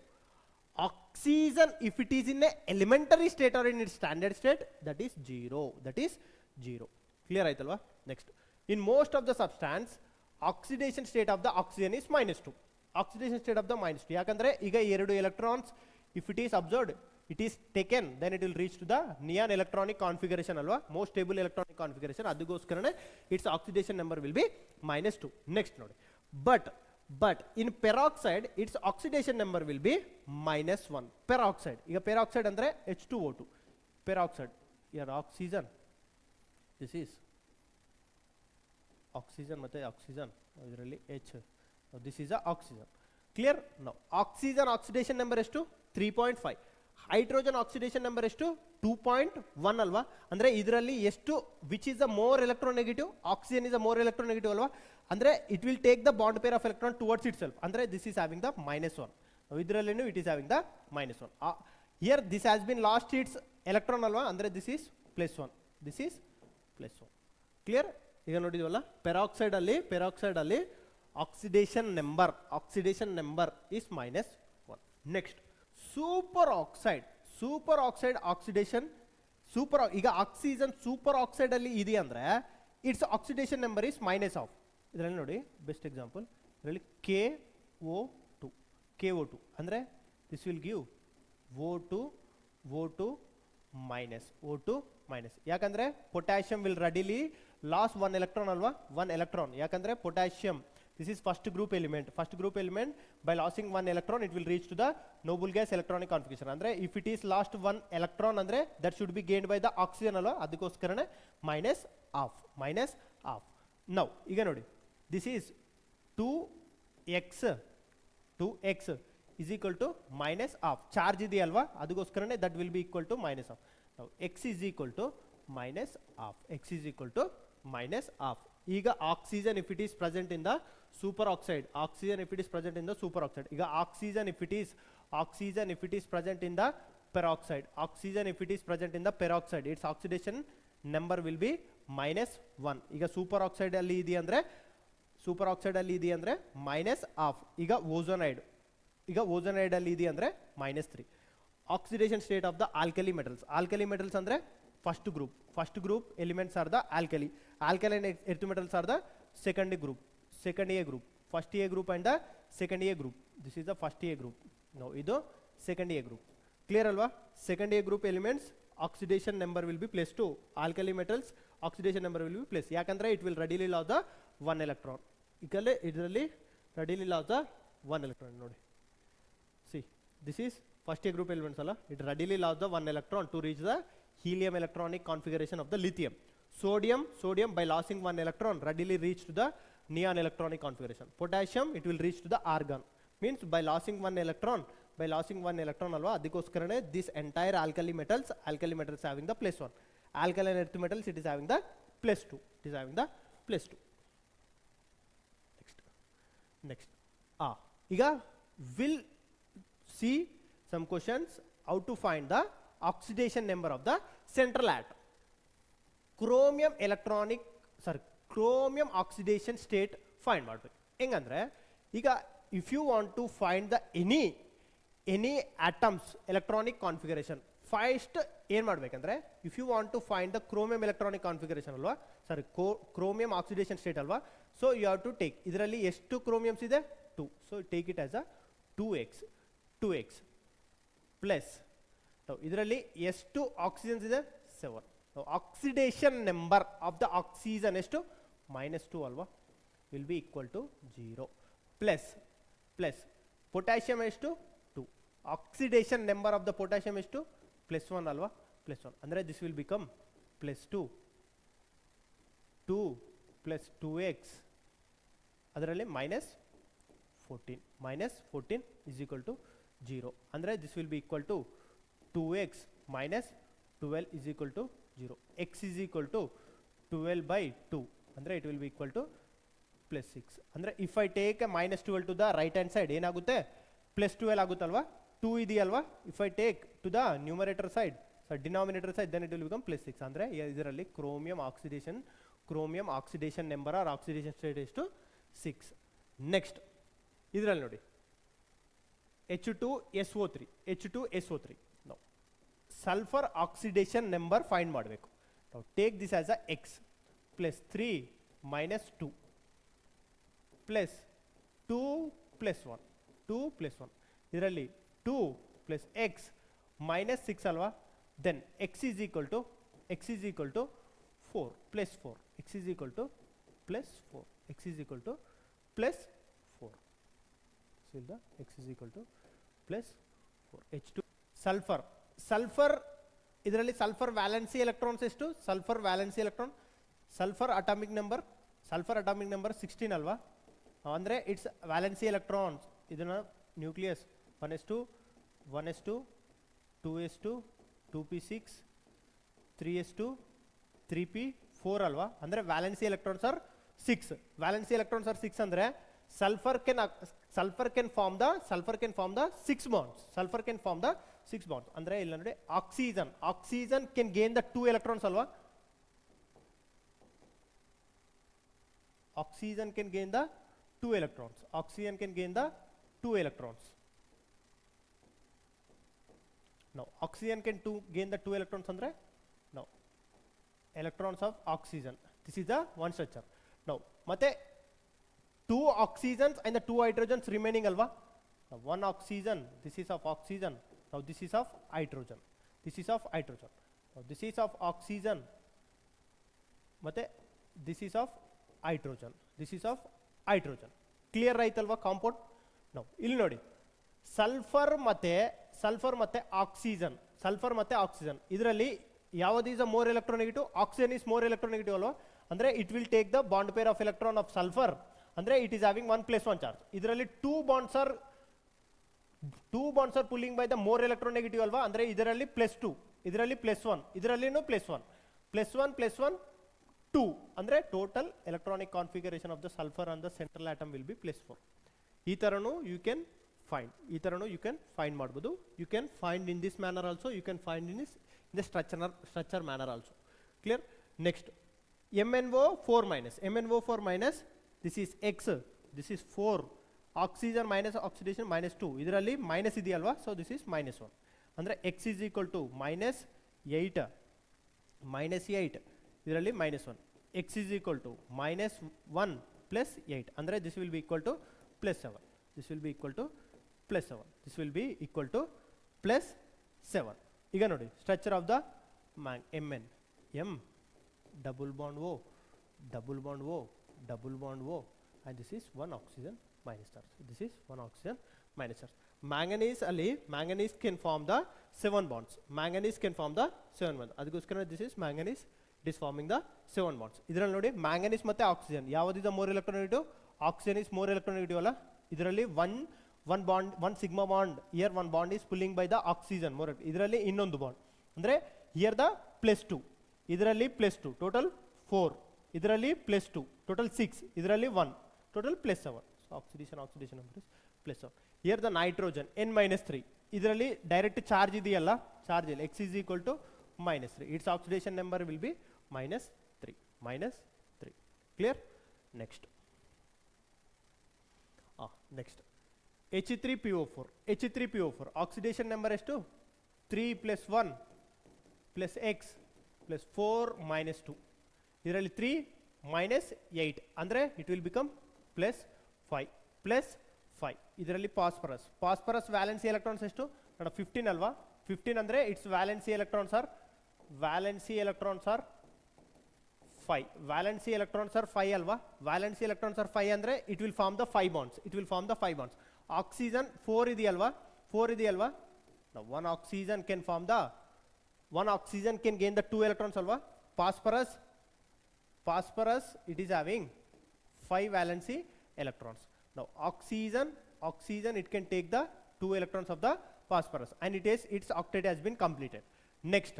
Oxygen, if it is in a elementary state or in its standard state, that is 0. Clear ಆಯ್ತಲ್ವಾ? Next, in most of the substance, oxidation state of the oxygen is -2. Oxidation state of the -2. ಯಾಕಂದ್ರೆ ಈಗ 2 electrons, if it is observed, it is taken, then it will reach to the neon electronic configuration ಅಲ್ವಾ? most stable electronic configuration. ಅದಕ್ಕೋಸ್ಕರನೇ its oxidation number will be -2. Next ನೋಡಿ. But in peroxide its oxidation number will be -1. peroxide, ಈಗ peroxide ಅಂದ್ರೆ H2O2. peroxide, here oxygen, this is oxygen ಮತ್ತೆ oxygen, ಇದರಲ್ಲಿ H, this is a oxygen. Clear? Now oxygen oxidation number ಎಷ್ಟು? 3.5. Hydrogen oxidation number ಎಷ್ಟು? 2.1 ಅಲ್ವಾ? ಅಂದ್ರೆ ಇದರಲ್ಲಿ ಎಷ್ಟು, which is the more electronegative? Oxygen is the more electronegative ಅಲ್ವಾ? ಅಂದ್ರೆ it will take the bond pair of electron towards itself. ಅಂದ್ರೆ this is having the -1. ಇದರಲ್ಲೇನು it is having the -1. Here this has been lost its electron ಅಲ್ವಾ? ಅಂದ್ರೆ this is +1, this is +1. Clear? ಈಗ ನೋಡಿದ್ವಲ್ಲ, peroxide ಅಲ್ಲಿ oxidation number is -1. Next, superoxide oxidation. ಈಗ oxygen super oxide ಅಲ್ಲಿ ಇದೆ ಅಂದ್ರೆ ಇಟ್ಸ್ ಆಕ್ಸಿಡೇಷನ್ ನಂಬರ್ ಈಸ್ -1. ಇದರಲ್ಲಿ ನೋಡಿ, ಬೆಸ್ಟ್ ಎಕ್ಸಾಂಪಲ್ ಇದರಲ್ಲಿ KO2 ಅಂದ್ರೆ ದಿಸ್ ವಿಲ್ ಗಿವ್ O2 -. ಯಾಕಂದ್ರೆ potassium will readily loss 1 electron ಅಲ್ವಾ? 1 electron. ಯಾಕಂದ್ರೆ potassium, this is first group element by losing 1 electron it will reach to the noble gas electronic configuration. ಅಂದ್ರೆ if it is lost 1 electron ಅಂದ್ರೆ that should be gained by the oxygen ಅಲ್ವಾ? ಅದಕ್ಕೋಸ್ಕರನೇ -1/2. now ಈಗ ನೋಡಿ, this is 2x is equal to -1/2. Charge ಇದೆ ಅಲ್ವಾ? ಅದಕ್ಕೋಸ್ಕರನೇ that will be equal to -1/2. now x is equal to -1/2. ಈಗ oxygen if it is present in the superoxide, ಈಗ oxygen if it is present in the peroxide, its oxidation number will be -1. ಈಗ super oxide ಅಲ್ಲಿ ಇದೆ ಅಂದ್ರೆ -1/2. ಈಗ ಓಝೋನೈಡ್ ಅಲ್ಲಿ ಇದೆ ಅಂದ್ರೆ -3. Oxidation state of the alkali metals ಅಂದ್ರೆ first group elements are the alkaline earth metals are the second A group. First A group and the second A group. This is the first A group. Now idu second A group. Clear alva? Second A group elements oxidation number will be +2. Alkali metals oxidation number will be +. ಯಾಕಂದ್ರೆ it will readily lose the 1 electron. ಇದರಲ್ಲಿ readily lose the 1 electron. ನೋಡಿ, see, this is first A group elements ಅಲ್ಲ? It readily lose the 1 electron to reach the helium electronic configuration of the lithium. Sodium by losing 1 electron readily reach to the neon electronic configuration. Potassium it will reach to the argon. Means by losing 1 electron alwa, adikoskarané this entire alkali metals having the +1. Alkaline earth metals it is having the +2. Next. Iga will see some questions how to find the oxidation number of the central atom. Chromium oxidation state find ಮಾಡಬೇಕು. ಹೆಂಗಂದ್ರೆ ಈಗ if you want to find the any atoms electronic configuration, first ಏನ್ ಮಾಡ್ಬೇಕಂದ್ರೆ if you want to find the chromium electronic configuration ಅಲ್ವಾ, chromium oxidation state ಅಲ್ವಾ? So you have to take, ಇದರಲ್ಲಿ ಎಷ್ಟು chromiums ಇದೆ? 2. So take it as a 2x. Plus ಇದರಲ್ಲಿ ಎಷ್ಟು oxygens ಇದೆ 7. Oxidation number of the oxygen ಎಷ್ಟು -2 ಅಲ್ವಾ, will be equal to 0 plus potassium ಎಷ್ಟು 2. Oxidation number of the potassium ಎಷ್ಟು +1 ಅಲ್ವಾ, +1 ಅಂದರೆ ದಿಸ್ ವಿಲ್ ಬಿಕಮ್ +2 2 + 2x ಅದರಲ್ಲಿ -14 ಇಸ್ ಈಕ್ವಲ್ ಟು 0 ಅಂದರೆ this will be equal to 2x - 12 is equal to 0. x is equal to 12/2 ಅಂದರೆ it will be equal to +6. ಅಂದರೆ if I take -12 to the right hand side ಏನಾಗುತ್ತೆ +12 ಆಗುತ್ತಲ್ವಾ, 2 ಇದೆಯಲ್ವಾ. If I take to the numerator side denominator side then it will become +6. ಅಂದರೆ ಇದರಲ್ಲಿ chromium oxidation number or oxidation state ಎಷ್ಟು 6. Next ಇದರಲ್ಲಿ ನೋಡಿ H2SO3 ನಾವು ಸಲ್ಫರ್ ಆಕ್ಸಿಡೇಷನ್ ನಂಬರ್ ಫೈಂಡ್ ಮಾಡಬೇಕು. ನಾವು take this as a x +3 - 2 +2 +1 ಇದರಲ್ಲಿ 2 + x -6 ಅಲ್ವಾ, then x is equal to 4 x is equal to +4 so the x is equal to +4. H2 sulphur ಇದರಲ್ಲಿ sulphur valency electrons ಎಷ್ಟು, sulphur atomic number 16 ಅಲ್ವಾ, ಅಂದರೆ its valency electrons. ಇದನ್ನ nucleus 1s2 2s2 2p6 3s2 3p4 ಅಲ್ವಾ, ಅಂದರೆ valency electrons R 6 ಅಂದರೆ sulfur can form the 6 bonds. ಅಂದ್ರೆ ಇಲ್ಲ ನೋಡಿ oxygen can gain the 2 electrons ಅಲ್ವಾ, oxygen can gain the 2 electrons. Now oxygen can gain the 2 electrons andre now electrons of oxygen, this is the one structure. Now ಮತ್ತೆ 2 oxygens and the 2 hydrogens remaining alva. Now one oxygen, this is of oxygen, now this is of hydrogen, now this is of oxygen ಮತ್ತೆ this is of hydrogen. Clear right alva compound. Now ಇಲ್ಲಿ ನೋಡಿ sulphur ಮತ್ತೆ oxygen ಇದರಲ್ಲಿ ಯಾವುದು is a more electronegative, oxygen is more electronegative ಅಲ್ವಾ, ಅಂದ್ರೆ it will take the bond pair of electron of sulfur, ಅಂದ್ರೆ it is having 1 + 1 charge. ಇದರಲ್ಲಿ 2 bonds are pulling by the more electronegative ಅಲ್ವಾ, ಅಂದ್ರೆ ಇದರಲ್ಲಿ +2 ಇದರಲ್ಲಿ +1 ಇದರಲ್ಲಿನೂ +1 2, ಅಂದ್ರೆ total electronic configuration of the sulfur on the central atom will be +4. ಈ ತರನು you can find ಮಾಡಬಹುದು. You can find in this manner also, you can find in the structure manner also. Clear? Next MnO4 minus, this is x, this is 4, oxygen minus oxidation -2, ಇದರಲ್ಲಿ minus ಇದೆಯಲ್ವಾ, so this is -1, ಅಂದ್ರೆ x is equal to -8 ಇದರಲ್ಲಿ -1, x is equal to -1 + 8, ಅಂದ್ರೆ this will be equal to +7, this will be equal to +7. ಈಗ ನೋಡಿ structure of the Mn, M double bond O and this is one oxygen minus charge, manganese ಅಲ್ಲಿ manganese can form the 7 bonds, ಅದಕ್ಕೋಸ್ಕರ this is manganese, it is forming the 7 bonds. ಇದರಲ್ಲಿ ನೋಡಿ manganese ಮತ್ತೆ oxygen ಯಾವುದಿದೆ more electronegative, oxygen is more electronegative ಅಲ್ಲ, ಇದರಲ್ಲಿ one bond, one sigma bond, here one bond is pulling by the oxygen more, ಇದರಲ್ಲಿ ಇನ್ನೊಂದು bond, ಅಂದ್ರೆ here the +2 ಇದರಲ್ಲಿ +2 total 4, ಇದರಲ್ಲಿ +2 total 6, ಇದರಲ್ಲಿ 1 total +7, so oxidation number is +7. here the nitrogen N-3, ಇದರಲ್ಲಿ direct charge ಇದೆಯಲ್ಲ, ಚಾರ್ಜ್ ಇಲ್ಲ, x is equal to -3, its oxidation number will be -3. Clear? Next H3PO4 oxidation number ಎಷ್ಟು 3 + 1 + x + 4 - 2, ಇದರಲ್ಲಿ 3 - 8 ಅಂದ್ರೆ it will become +5 ಇದರಲ್ಲಿ phosphorus valency electrons ಎಷ್ಟು ನೋಡ 15 ಅಲ್ವಾ 15 ಅಂದರೆ its valency electrons are 5 valency electrons are 5 ಅಲ್ವಾ ವ್ಯಾಲೆನ್ಸಿ ಎಲೆಕ್ಟ್ರಾನ್ಸ್ ಆರ್ 5 ಅಂದರೆ it will form the 5 bonds oxygen 4 ಇದೆಯಲ್ವಾ now one oxygen can gain the 2 electrons alva phosphorus it is having 5 valency electrons now oxygen it can take the 2 electrons of the phosphorus and its octet has been completed next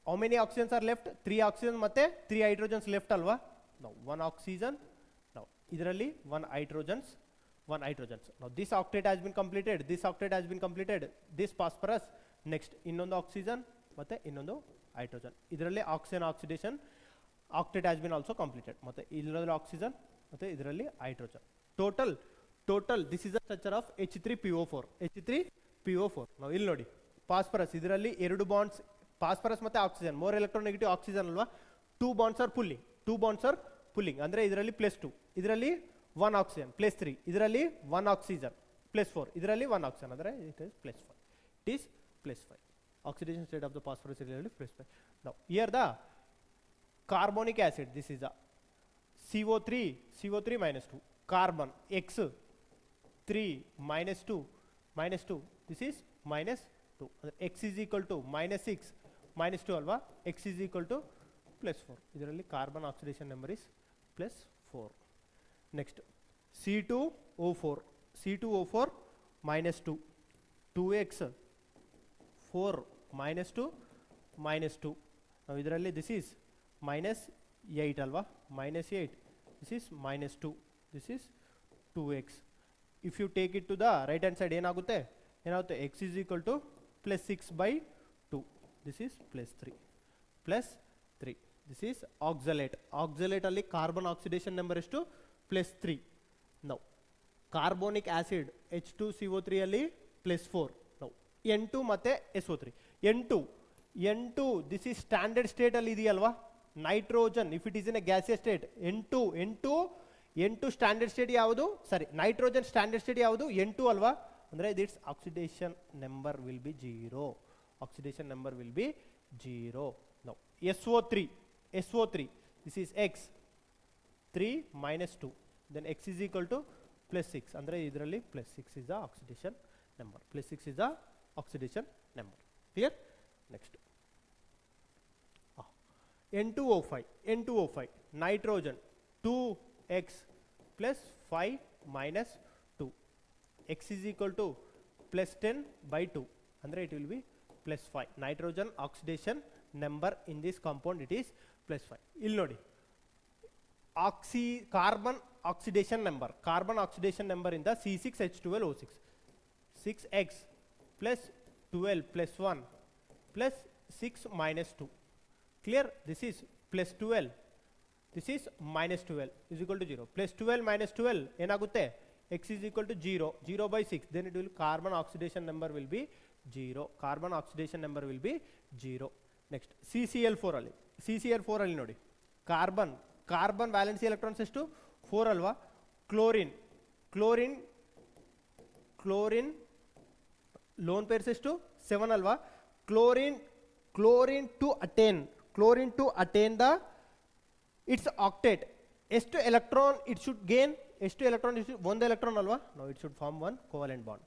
how many oxygens are left 3 oxygens matte 3 hydrogens left alva now one oxygen now idralli one hydrogen now this octet has been completed this phosphorus next ಇನ್ನೊಂದು oxygen ಮತ್ತೆ ಇನ್ನೊಂದು hydrogen ಇದರಲ್ಲಿ oxygen oxidation octet has been also completed ಮತ್ತೆ ಇದರಲ್ಲಿ oxygen ಮತ್ತೆ ಇದರಲ್ಲಿ hydrogen total this is the structure of H3PO4 ನಾವು ಇಲ್ಲಿ ನೋಡಿ ಫಾಸ್ಫರಸ್ ಇದರಲ್ಲಿ ಎರಡು ಬಾಂಡ್ಸ್ ಫಾಸ್ಫರಸ್ ಮತ್ತೆ ಆಕ್ಸಿಜನ್ ಮೋರ್ ಎಲೆಕ್ಟ್ರೋನೆಗೆಟಿವ್ ಆಕ್ಸಿಜನ್ ಅಲ್ವಾ 2 bonds are pulling ಅಂದ್ರೆ ಇದರಲ್ಲಿ +2 ಇದರಲ್ಲಿ 1 oxygen +3 ಇದರಲ್ಲಿ 1 oxygen +4 ಇದರಲ್ಲಿ 1 oxygen ಅಂದ್ರೆ it is +5 oxidation state of the phosphorus is +5 now here the carbonic acid this is a CO3 -2 carbon X 3 -2 this is -2 X is equal to -6 -2 alva X is equal to +4 ಇದರಲ್ಲಿ carbon oxidation number is +4 next C2O4 -2 2x 4 -2 now ಇದರಲ್ಲಿ this is -8 alva -8 this is -2 this is 2x if you take it to the right hand side ಏನಾಗುತ್ತೆ x is equal to +6/2 this is +3 this is oxalate ಅಲ್ಲಿ carbon oxidation number ಎಷ್ಟು +3 now carbonic acid H2CO3 ಅಲ್ಲಿ +4 now N2 ಮತ್ತೆ SO3 N2 this is standard state ಅಲ್ಲಿ ಇದೆಯಲ್ವಾ nitrogen if it is in a gaseous state N2 standard state ಯಾವುದು ಸರಿ nitrogen standard state ಯಾವುದು N2 ಅಲ್ವಾ ಅಂದ್ರೆ its oxidation number will be 0 now SO3 this is X 3 -2 then X is equal to +6 ಅಂದ್ರೆ ಇದರಲ್ಲಿ +6 is the oxidation number clear next N2O5 nitrogen 2x +5 -2 X is equal to +10/2 andre it will be +5 nitrogen oxidation number in this compound it is +5 ಇಲ್ಲಿ ನೋಡಿ carbon oxidation number in the C6H12O6 6x +12 +1 +6 -2 clear this is +12 this is -12 is equal to 0 +12 -12 ಏನಾಗುತ್ತೆ x is equal to 0/6 then it will carbon oxidation number will be 0 next CCl4 ಅಲ್ಲಿ ನೋಡಿ carbon valency electrons ಎಷ್ಟು 4 ಅಲ್ವಾ chlorine loan pairs ಎಷ್ಟು 7 ಅಲ್ವಾ chlorine to attain the its octet ಎಷ್ಟು electron it should gain ಒಂದು electron ಅಲ್ವಾ no it should form one covalent bond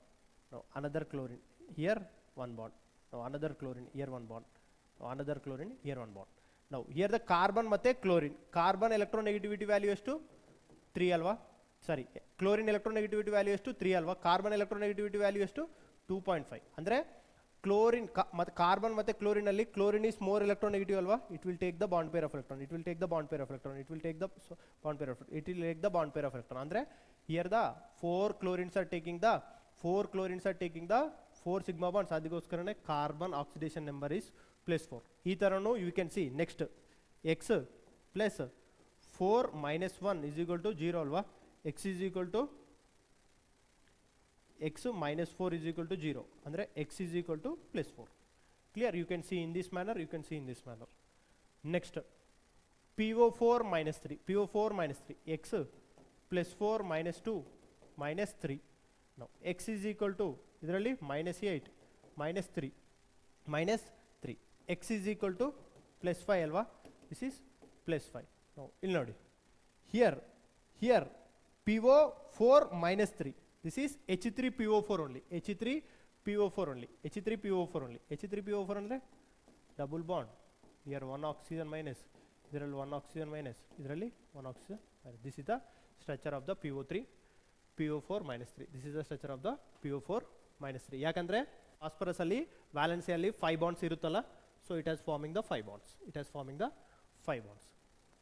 no another chlorine here one bond no another chlorine here one bond no another chlorine here one bond no here the carbon ಮತ್ತೆ carbon electronegativity value ಎಷ್ಟು 3 ಅಲ್ವಾ ಸಾರಿ chlorine electronegativity value ಎಷ್ಟು 3 ಅಲ್ವಾ carbon electronegativity value ಎಷ್ಟು 2.5 ಅಂದ್ರೆ chlorine ಮತ್ತೆ carbon ಮತ್ತೆ chlorine ಅಲ್ಲಿ ಕ್ಲೋರಿನ್ ಇಸ್ ಮೋರ್ ಎಲೆಕ್ಟ್ರೋನೆಗೆಟಿವ್ ಅಲ್ವಾ it will take the bond pair of electron ಅಂದ್ರೆ here the 4 chlorines are taking the 4 sigma bonds ಅದಕ್ಕೋಸ್ಕರನೇ ಕಾರ್ಬನ್ ಆಕ್ಸಿಡೇಷನ್ ನಂಬರ್ ಇಸ್ +4 ಈ ತರನು you can see next x +4 -1 is equal to 0 ಅಲ್ವಾ x is equal to x -4 is equal to 0 andre x is equal to +4 clear you can see in this manner next PO4 -3 x +4 -2 -3 ನಾವು X is equal to ಇದರಲ್ಲಿ -8 -3 X is equal to +5 ಅಲ್ವಾ, this is +5. ನಾವು ಇಲ್ಲಿ ನೋಡಿ here PO4 -3, this is H3PO4 only, H3PO4 only, H3PO4 only, H3PO4 ಅಂದ್ರೆ double bond, here 1 oxygen minus, ಇದರಲ್ಲಿ 1 oxygen minus, ಇದರಲ್ಲಿ 1 oxygen minus. This is the structure of the PO3 PO4 -3. This is the structure of the PO4 -3. ಯಾಕಂದ್ರೆ phosphorus ಅಲ್ಲಿ ವ್ಯಾಲೆನ್ಸಿಯಲ್ಲಿ 5 bonds ಇರುತ್ತಲ್ಲ, so it has farming the 5 bonds,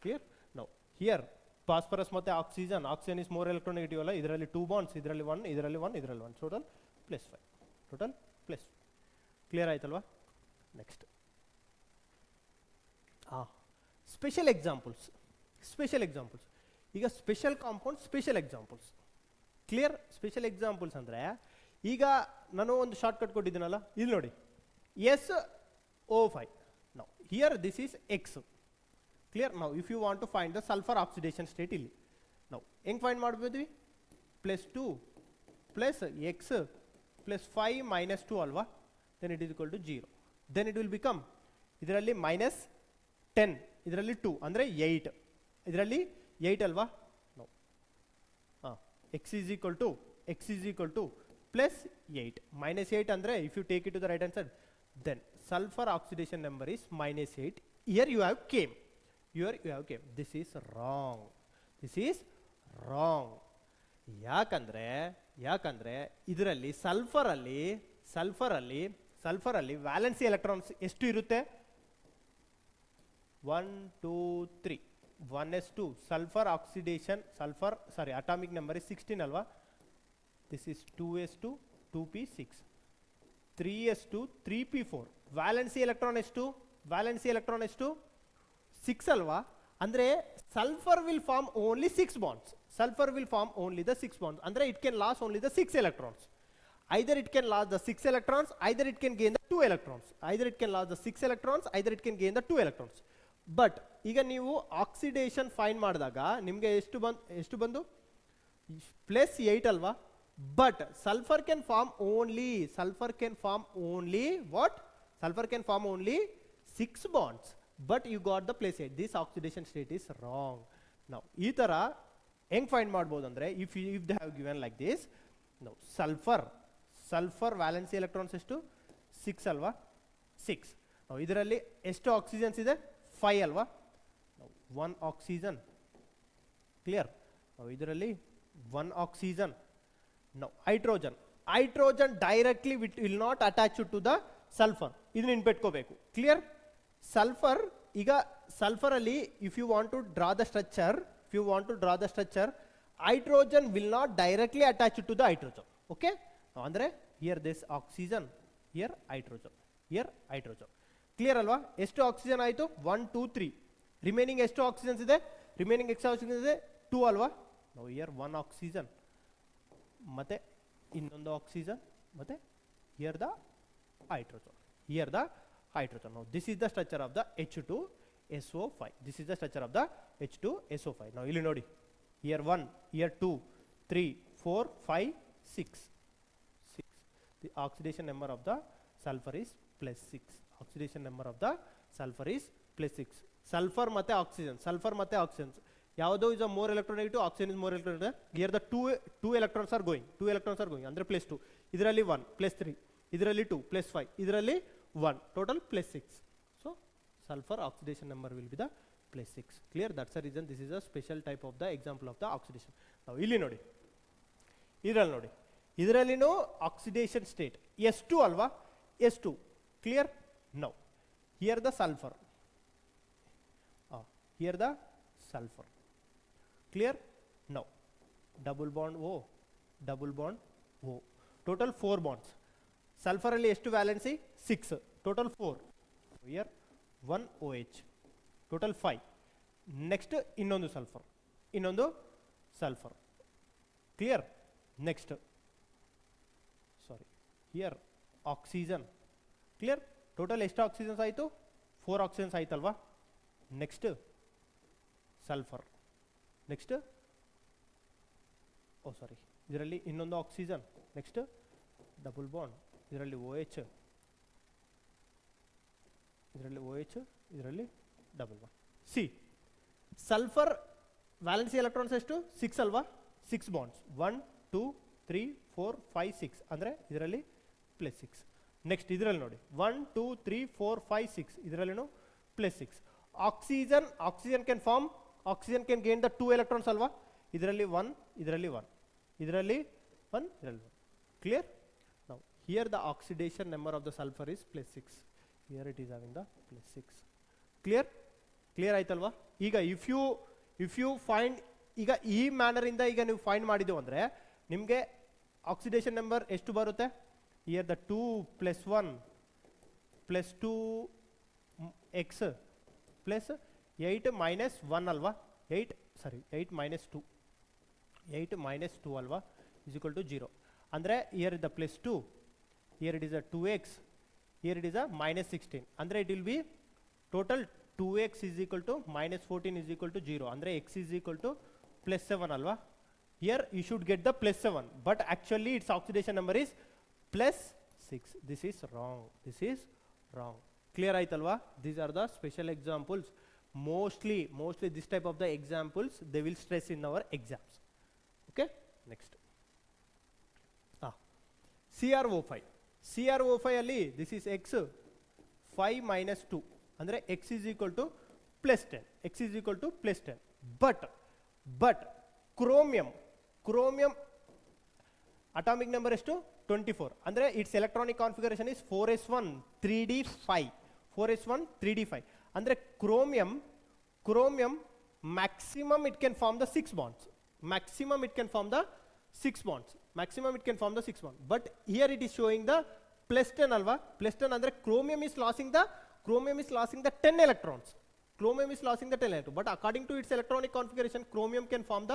clear. Now here phosphorus ಮತ್ತೆ oxygen is more electronegative ಅಲ್ಲ, ಇದರಲ್ಲಿ 2 bonds, ಇದರಲ್ಲಿ 1, ಇದರಲ್ಲಿ 1, total +5, clear ಆಯ್ತಲ್ವಾ. Next special examples. ಈಗ special compound, special examples, clear. Special examples ಅಂದ್ರೆ ಈಗ ನಾನು ಒಂದು ಶಾರ್ಟ್ ಕಟ್ ಕೊಟ್ಟಿದ್ದೀನಲ್ಲ, ಇಲ್ಲಿ ನೋಡಿ SO5. Now here this is X, clear. ನಾವು if you want to find the sulphur oxidation state, ಇಲ್ಲಿ ನಾವು ಹೆಂಗೆ ಫೈಂಡ್ ಮಾಡ್ಬೋದ್ವಿ, +2 + X +5 - 2 ಅಲ್ವಾ, then it is equal to 0. Then it will become ಇದರಲ್ಲಿ -10, ಇದರಲ್ಲಿ 2 ಅಂದರೆ 8, ಇದರಲ್ಲಿ 8 ಅಲ್ವಾ. No X is equal to +8 -8 ಅಂದರೆ if you take it to the right hand side, then sulfur oxidation number is -8. Here you have came. This is wrong. ಯಾಕಂದ್ರೆ ಇದರಲ್ಲಿ sulphur ಅಲ್ಲಿ valency electrons ಎಷ್ಟು ಇರುತ್ತೆ, 1 2 3 1s2 sulphur oxidation, atomic number is 16 ಅಲ್ವಾ. This is 2s2 2p6 3s2 3p4. Valency electron ಎಷ್ಟು 6 ಅಲ್ವಾ. ಅಂದ್ರೆ sulphur will form only 6 bonds, ಅಂದ್ರೆ it can loss only the 6 electrons. either it can lose the 6 electrons, either it can gain the 2 electrons, either it can gain the 2 electrons. But ಈಗ ನೀವು oxidation find ಮಾಡಿದಾಗ ನಿಮಗೆ ಎಷ್ಟು ಬಂದು +8 ಅಲ್ವಾ. But sulphur can form only 6 bonds, but you got the +8. This oxidation state is wrong. ನಾವು ಈ ತರ ಹೆಂಗ್ ಫೈಂಡ್ ಮಾಡ್ಬೋದು ಅಂದ್ರೆ, if they have given like this, ನಾವು ಸಲ್ಫರ್ ವ್ಯಾಲೆನ್ಸಿ ಎಲೆಕ್ಟ್ರಾನ್ಸ್ ಎಷ್ಟು 6 ಅಲ್ವಾ, 6. ನಾವು ಇದರಲ್ಲಿ ಎಷ್ಟು ಆಕ್ಸಿಜನ್ಸ್ ಇದೆ 5 ಅಲ್ವಾ. 1 ಆಕ್ಸಿಜನ್, ಕ್ಲಿಯರ್. ನಾವು ಇದರಲ್ಲಿ 1 ಆಕ್ಸಿಜನ್. ನಾವು hydrogen directly will not attach to the sulphur, ಇದನ್ನ ನೆನ್ಪಿಟ್ಕೋಬೇಕು, ಕ್ಲಿಯರ್. ಸಲ್ಫರ್ ಅಲ್ಲಿ if you want to draw the structure, hydrogen will not directly attach to the hydrogen. Okay, ಅಂದ್ರೆ here this oxygen, here hydrogen, clear ಅಲ್ವಾ. ಎಷ್ಟು oxygen ಆಯಿತು 1 2 3. Remaining ಎಷ್ಟು oxygens ಇದೆ, 2 ಅಲ್ವಾ. ನಾವು ಹಿಯರ್ 1 ಆಕ್ಸಿಜನ್, ಮತ್ತೆ ಇನ್ನೊಂದು ಆಕ್ಸಿಜನ್, ಮತ್ತೆ here the hydrogen. Now this is the structure of the H2SO5. Now ಇಲ್ಲಿ ನೋಡಿ, here 1, here 2, 3, 4, 5, 6. The oxidation number of the sulfur is +6. Sulfur ಮತ್ತೆ ಆಕ್ಸಿಜನ್, ಯಾವುದೋ is a more electronegative, oxygen is more electronegative. Here the two electrons are going, ಅಂದ್ರೆ +2. ಇದರಲ್ಲಿ 1 +3, ಇದರಲ್ಲಿ 2 +5, ಇದರಲ್ಲಿ 1, total +6. So sulfur oxidation number will be the +6. Clear? That's the reason this is a special type of the example of the oxidation. Now ಇಲ್ಲಿ ನೋಡಿ, ಇದರಲ್ಲಿನೂ oxidation state S2 ಅಲ್ವಾ, S2, clear. Now here the sulfur, clear. Now double bond O, total 4 bonds. Sulphur ಅಲ್ಲಿ ಎಷ್ಟು valency 6, total 4. Here 1 OH, total 5. Next ಇನ್ನೊಂದು sulphur, clear. Next here oxygen, clear. Total ಎಷ್ಟು oxygens ಆಯಿತು 4 oxygens ಆಯ್ತಲ್ವಾ. Next sulphur, ಇದರಲ್ಲಿ ಇನ್ನೊಂದು oxygen, next double bond, ಇದರಲ್ಲಿ O H, ಇದರಲ್ಲಿ ಓ ಎಚ್, ಇದರಲ್ಲಿ double bond. C sulphur valency electrons ಎಷ್ಟು 6 ಅಲ್ವಾ, 6 ಬಾಂಡ್ಸ್ 1 2 3 4 5 6 ಅಂದರೆ ಇದರಲ್ಲಿ +6. ನೆಕ್ಸ್ಟ್ ಇದರಲ್ಲಿ ನೋಡಿ 1 2 3 4 5 6 ಇದರಲ್ಲಿನೂ +6. Oxygen can form, oxygen can gain the 2 electrons ಅಲ್ವಾ, ಇದರಲ್ಲಿ 1, ಇದರಲ್ಲಿ 1, ಇದರಲ್ಲಿ 1, ಇದರಲ್ಲಿ 1. Clear? Now here the oxidation number of the sulphur is +6, here it is having the +6. Clear? Clear ಆಯ್ತಲ್ವಾ? ಈಗ ಇಫ್ ಯು ಫೈಂಡ್, ಈಗ ಈ ಮ್ಯಾನರಿಂದ ಈಗ ನೀವು ಫೈಂಡ್ ಮಾಡಿದ್ದು ಅಂದರೆ ನಿಮಗೆ ಆಕ್ಸಿಡೇಷನ್ ನಂಬರ್ ಎಷ್ಟು ಬರುತ್ತೆ? ಹಿಯರ್ ದ 2 + 1 + 2x + 8 - 1 ಅಲ್ವಾ, 8 - 2, 8 - 2 ಅಲ್ವಾ ಇಸ್ ಈಕ್ವಲ್ ಟು 0. ಅಂದರೆ here is the +2, here it is a 2x, here it is a -16. ಅಂದರೆ it will be total 2x is equal to -14 is equal to 0. ಅಂದರೆ x is equal to +7 ಅಲ್ವಾ. Here you should get the +7, but actually its oxidation number is +6. This is wrong. This is wrong. Clear ಆಯ್ತಲ್ವಾ? These are the special examples. Mostly this type of the examples they will stress in our exams. Okay? Next. CrO5 ಅಲ್ಲಿ this is x 5 - 2 ಅಂದರೆ x is equal to +10, x is equal to +10. but chromium atomic number ಎಷ್ಟು 24, ಅಂದರೆ its electronic configuration is 4s1 3d5, 4s1 3d5. ಅಂದರೆ chromium maximum it can form the 6 bonds, maximum it can form the 6 bonds, but here it is showing the +10 alva, +10 ಅಂದರೆ chromium is losing the 10 electrons, but according to its electronic configuration chromium can form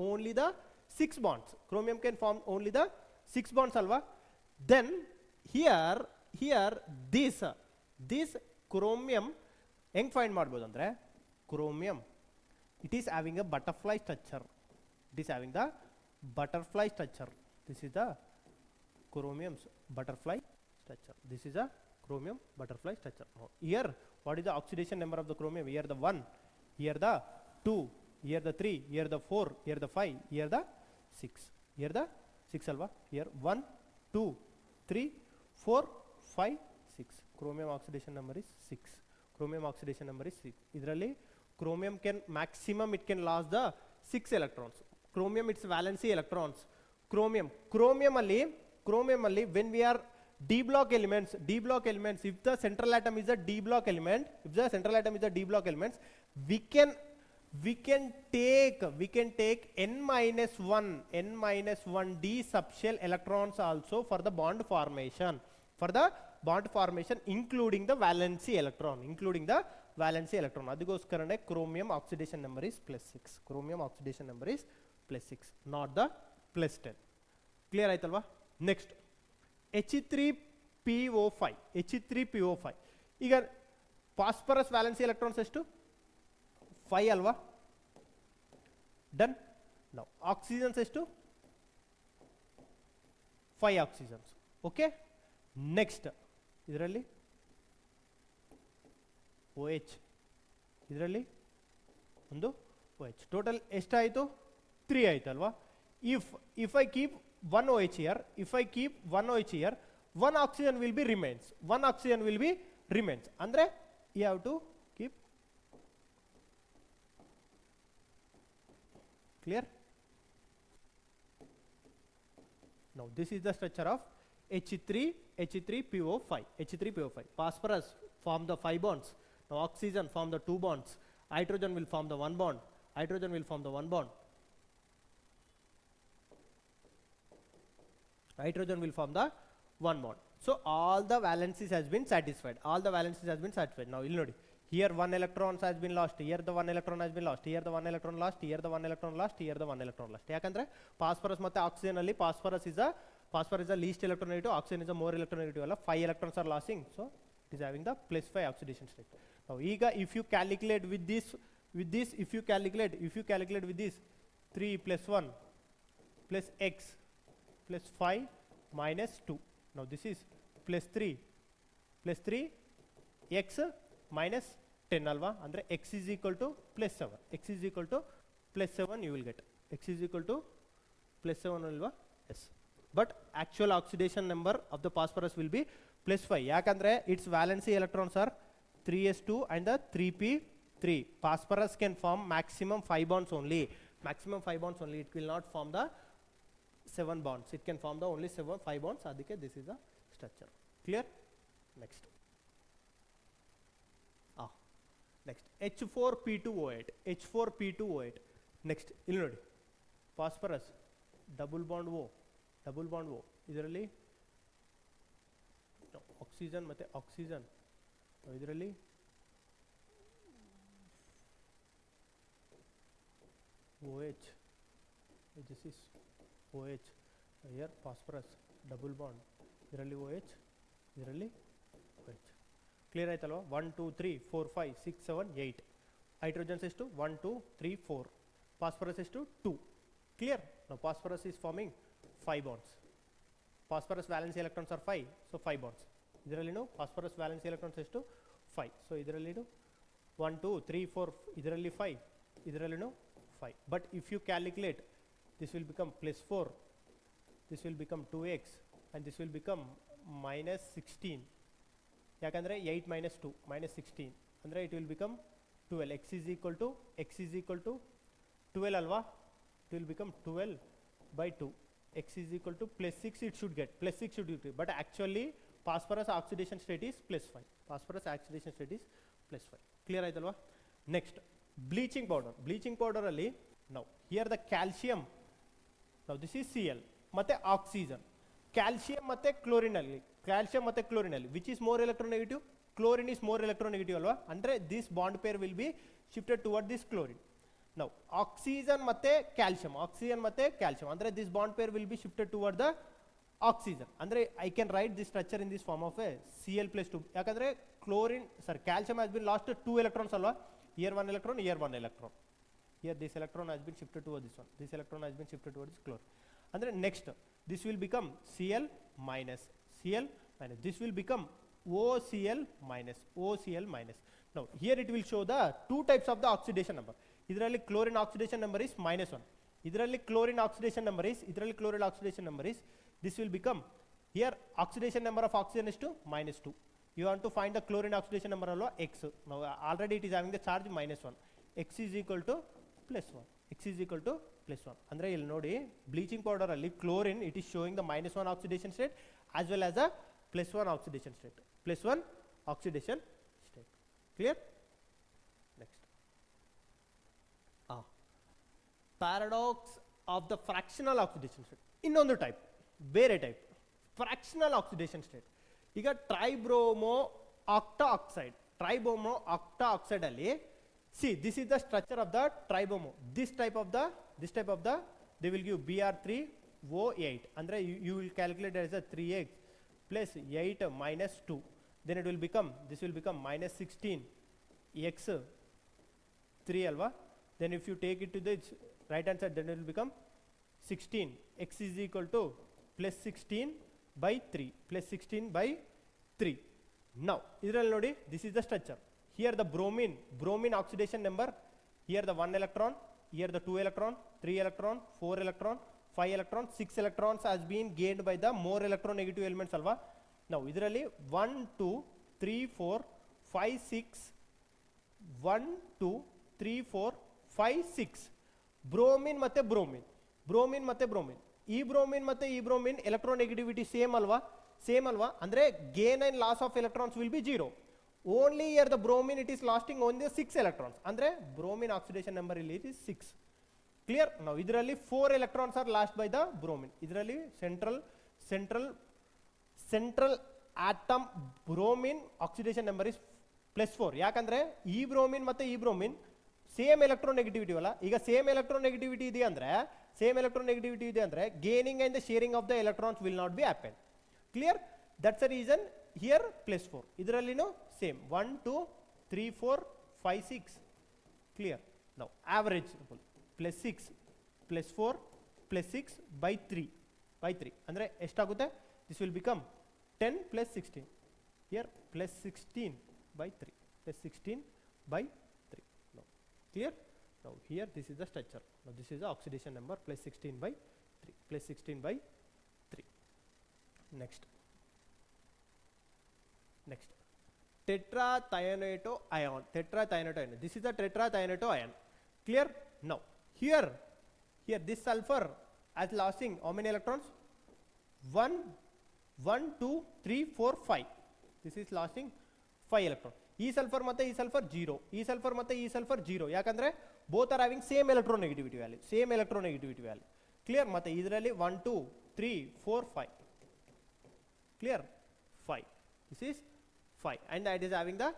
only the 6 bonds, alva. Then here this chromium ಹೆಂಗ್ find ಮಾಡ್ಬೋದು ಅಂದರೆ chromium it is having a butterfly structure, this is the chromium's butterfly structure, this is a chromium butterfly structure. Now, here what is the oxidation number of the chromium? Here the 1, here the 2, here the 3, here the 4, here the 5, here the 6, here the 6 alva. Here 1 2 3 4 5 6, chromium oxidation number is 6, ಇದರಲ್ಲಿ chromium can maximum it can lose the 6 electrons. Chromium its valency electrons. Chromium ಅಲ್ಲಿ when we are d block elements, if the central atom is a d block element, we can take n minus 1 d subshell electrons also for the bond formation, including the valency electron, ಅದಕ್ಕೋಸ್ಕರನೇ chromium oxidation number is +6, not the +10. Clear ಆಯ್ತಲ್ವಾ? Next He3PO5, ಈಗ phosphorus valency electrons ಎಷ್ಟು 5 ಅಲ್ವಾ, done. ನಾವು oxygens ಎಷ್ಟು 5 oxygens. Okay, next ಇದರಲ್ಲಿ OH, ಇದರಲ್ಲಿ ಒಂದು OH, ಟೋಟಲ್ ಎಷ್ಟಾಯಿತು 3 ಆಯ್ತಲ್ವಾ. if I keep one OH here, one oxygen will be remains, andre you have to keep. Clear? Now this is the structure of H3PO5. Phosphorus form the 5 bonds. Now oxygen form the 2 bonds. Hydrogen will form the 1 bond. So all the valencies has been satisfied. Now ಇಲ್ಲಿ ನೋಡಿ, here 1 electron has been lost, here the 1 electron has been lost, here the 1 electron lost, here the 1 electron lost, here the 1 electron lost. ಯಾಕಂದ್ರೆ phosphorus ಮತ್ತೆ oxygen ಅಲ್ಲಿ phosphorus is the least electronegative, oxygen is the more electronegative ಅಲ್ಲ, 5 electrons are losing, so it is having the +5 oxidation state. Now ಈಗ if you calculate with this, if you calculate with this 3 + 1 plus x plus 5 minus 2. Now this is plus 3 x minus 10 alva, andre x is equal to plus 7. X is equal to plus 7 you will get. X is equal to plus 7 alva. Yes. But actual oxidation number of the phosphorus will be plus 5. Yakandre its valency electrons are 3s2 and the 3p3. Phosphorus can form maximum 5 bonds only. Maximum 5 bonds only. It will not form the 7 bonds. It can form the only 5 bonds. Adike this is the structure. Clear? Next. Next H4P2O8. H4P2O8. Next ಇಲ್ಲಿ ನೋಡಿ phosphorus double bond O ಇದರಲ್ಲಿ oxygen ಮತ್ತೆ oxygen ಇದರಲ್ಲಿ OH, this is OH, here phosphorus double bond ಇದರಲ್ಲಿ OH ಇದರಲ್ಲಿ OH. Clear ಆಯ್ತಲ್ವಾ? 1 2 3 4 5 6 7 8 hydrogens ಎಷ್ಟು 1 2 3 4 phosphorus ಎಷ್ಟು 2. clear? Now phosphorus is forming 5 bonds. Phosphorus valence electrons are 5, so 5 bonds. ಇದರಲ್ಲಿ phosphorus valence electrons ಎಷ್ಟು 5, so ಇದರಲ್ಲಿ 1 2 3 4 ಇದರಲ್ಲಿ 5 ಇದರಲ್ಲಿ 5. but if you calculate, this will become plus 4, this will become 2x and this will become minus 16. ಯಾಕಂದ್ರೆ 8 minus 2 minus 16 ಅಂದ್ರೆ it will become 12. x is equal to 12 alva. It will become 12 by 2. x is equal to plus 6 it should get. Plus 6 should get. But actually phosphorus oxidation state is plus 5. Phosphorus oxidation state is plus 5. Clear ಆಯ್ತಲ್ವಾ? Next, bleaching powder. Bleaching powder ಅಲ್ಲಿ now here the calcium. Now this is Cl ಮತ್ತೆ oxygen. Calcium ಮತ್ತೆ chlorine ಅಲ್ಲಿ. Calcium ಮತ್ತೆ chlorine ಅಲ್ಲಿ. Which is more electronegative? Chlorine is more electronegative alva. Andre this bond pair will be shifted toward this chlorine. Now oxygen ಮತ್ತೆ calcium. Oxygen ಮತ್ತೆ calcium. Andre this bond pair will be shifted toward the oxygen. Andre I can write this structure in this form of a Cl plus 2. ಯಾಕಂದ್ರೆ chlorine, calcium has been lost 2 electrons alva. Here 1 electron, here 1 electron. Here this electron has been shifted towards this one. This electron has been shifted towards this chlorine. And then next, this will become Cl minus. This will become OCl minus. Now here it will show the two types of the oxidation number. Idralli chlorine oxidation number is -1. Idralli chlorine oxidation number is. This will become here oxidation number of oxygen is to -2. You want to find the chlorine oxidation number alva x. Now already it is having the charge -1. x is equal to plus 1. Andre illi nodi bleaching powder alli chlorine it is showing the -1 oxidation state as well as a +1 oxidation state. Clear? Next. Paradox of the fractional oxidation state. Innondu type, ಬೇರೆ type, fractional oxidation state. ಈಗ ಟ್ರೈಬ್ರೋಮೋ ಆಕ್ಟಾ oxide ಅಲ್ಲಿ see this is the structure of the tribromo. This type of the they will give Br3O8. andre you will calculate as a 3x plus 8 minus 2, then it will become minus 16 x 3 alva. Then if you take it to the right hand side, then it will become 16. x is equal to plus 16 by 3. Now idರಲ್ಲಿ ನೋಡಿ, this is the structure. Here the bromine oxidation number, here the 1 electron, here the 2 electron, 3 electron, 4 electron, 5 electron, 6 electrons has been gained by the more electronegative elements alva. Now idರಲ್ಲಿ 1 2 3 4 5 6 1 2 3 4 5 6 bromine ಮತ್ತೆ bromine. ಈ bromine electronegativity same alva. Andre gain and loss of electrons will be 0. Only here the bromine it is losing only 6 electrons. Andre bromine oxidation number ಇಲ್ಲಿ is 6. Clear? Now ಇದರಲ್ಲಿ 4 electrons are lost by the bromine. ಇದರಲ್ಲಿ central atom bromine oxidation number is +4. ಯಾಕಂದ್ರೆ ಈ bromine ಮತ್ತೆ ಈ bromine same electronegativity ಅಲ್ಲ. ಈಗ same electronegativity ಇದೆ ಅಂದ್ರೆ gaining and the sharing of the electrons will not be happen. Clear? That's the reason here +4. ಇದರಲ್ಲಿನೂ same 1 2 3 4 5 6. Clear? Now average +6 +4 plus 6 by 3 ಅಂದರೆ ಎಷ್ಟಾಗುತ್ತೆ? This will become 10 plus 16 here plus 16 by 3 plus 16 by 3. Now clear? Now here this is the structure. Now this is the oxidation number plus 16 by 3 plus 16 by 3. Next tetrathionato ion. This is the tetrathionato ion. Clear? Now here this sulfur as losing how many electrons? 1 2 3 4 5. This is losing 5 electron. ಈ sulphur ಮತ್ತೆ ಈ sulphur 0, ಈ sulphur ಮತ್ತೆ ಈ sulphur 0. ಯಾಕಂದ್ರೆ both are having same electronegativity value. Clear? ಮತ್ತೆ ಇದರಲ್ಲಿ 1 2 3 4 5. Clear? 5. This is 5 and it is having the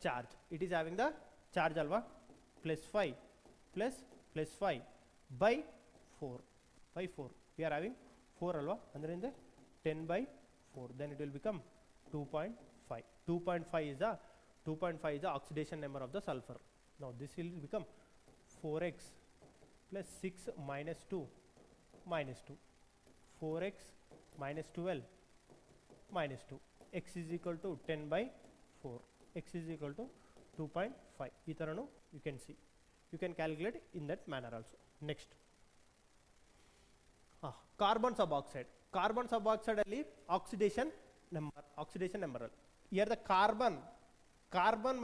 charge. It is having the charge ಅಲ್ವಾ? plus 5 plus 5 by 4 we are having 4 ಅಲ್ವಾ? ಅಂದ್ರೆ 10 by 4. Then it will become 2.5. 2.5 is the oxidation number of the sulfur. Now this will become 4x plus 6 minus 2 4x minus 12 minus 2. X is equal to 10 by 4. X is equal to 2.5. ಈ ತರನು you can see. You can calculate in that manner also. Next carbon suboxide. Carbon suboxide ಅಲ್ಲಿ oxidation number ಅಲ್ಲಿ here the carbon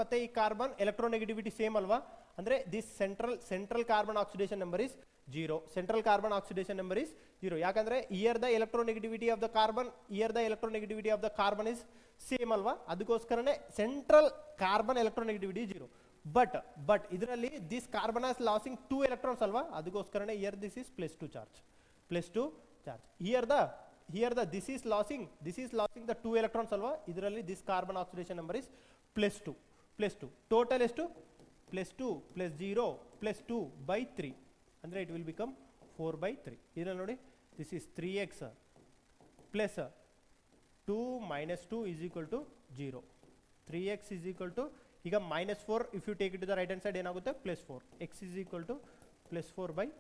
ಮತ್ತೆ ಈ carbon electronegativity same ಅಲ್ವಾ? ಅಂದ್ರೆ this central carbon oxidation number is 0. Central carbon oxidation number is 0. ಯಾಕಂದ್ರೆ here the electronegativity of the carbon is same ಅಲ್ವಾ? ಅದಕ್ಕೋಸ್ಕರನೇ central carbon electronegativity 0. but ಇದರಲ್ಲಿ this carbon is losing 2 electrons ಅಲ್ವಾ? ಅದಕ್ಕೋಸ್ಕರನೇ here this is plus 2 charge. Here the this is losing the 2 electrons alva. Idralli this carbon oxidation number is plus 2. Total ಎಷ್ಟು? plus 2 plus 0 plus 2 by 3 ಅಂದ್ರೆ it will become 4 by 3. ಇದ್ರಲ್ಲಿ ನೋಡಿ this is 3x plus 2 minus 2 is equal to 0. 3x is equal to ಈಗ minus 4 if you take it to the right hand side ಏನಾಗುತ್ತೆ? plus 4. X is equal to plus 4 by 3.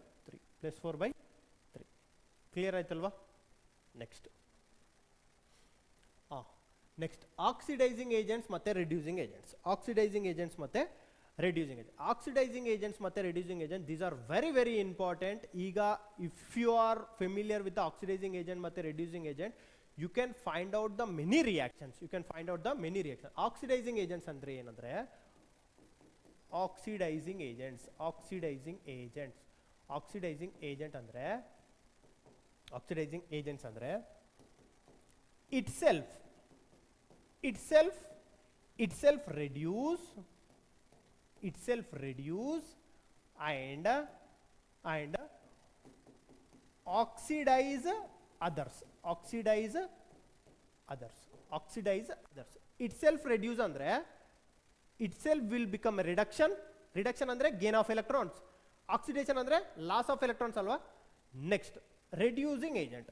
Clear ಆಯ್ತಲ್ವಾ? next oxidizing agents ಮತ್ತೆ reducing agents. Oxidizing agents ಮತ್ತೆ reducing agent these are very important. ಈಗ if you are familiar with the oxidizing agent ಮತ್ತೆ reducing agent you can find out the many reactions. Oxidizing agents ಅಂದ್ರೆ ಏನಂದ್ರೆ oxidizing agents ಅಂದ್ರೆ itself reduce and oxidize others. Itself reduce ಅಂದ್ರೆ itself will become a reduction ಅಂದ್ರೆ gain of electrons. Oxidation ಅಂದ್ರೆ loss of electrons ಅಲ್ವಾ? next reducing agent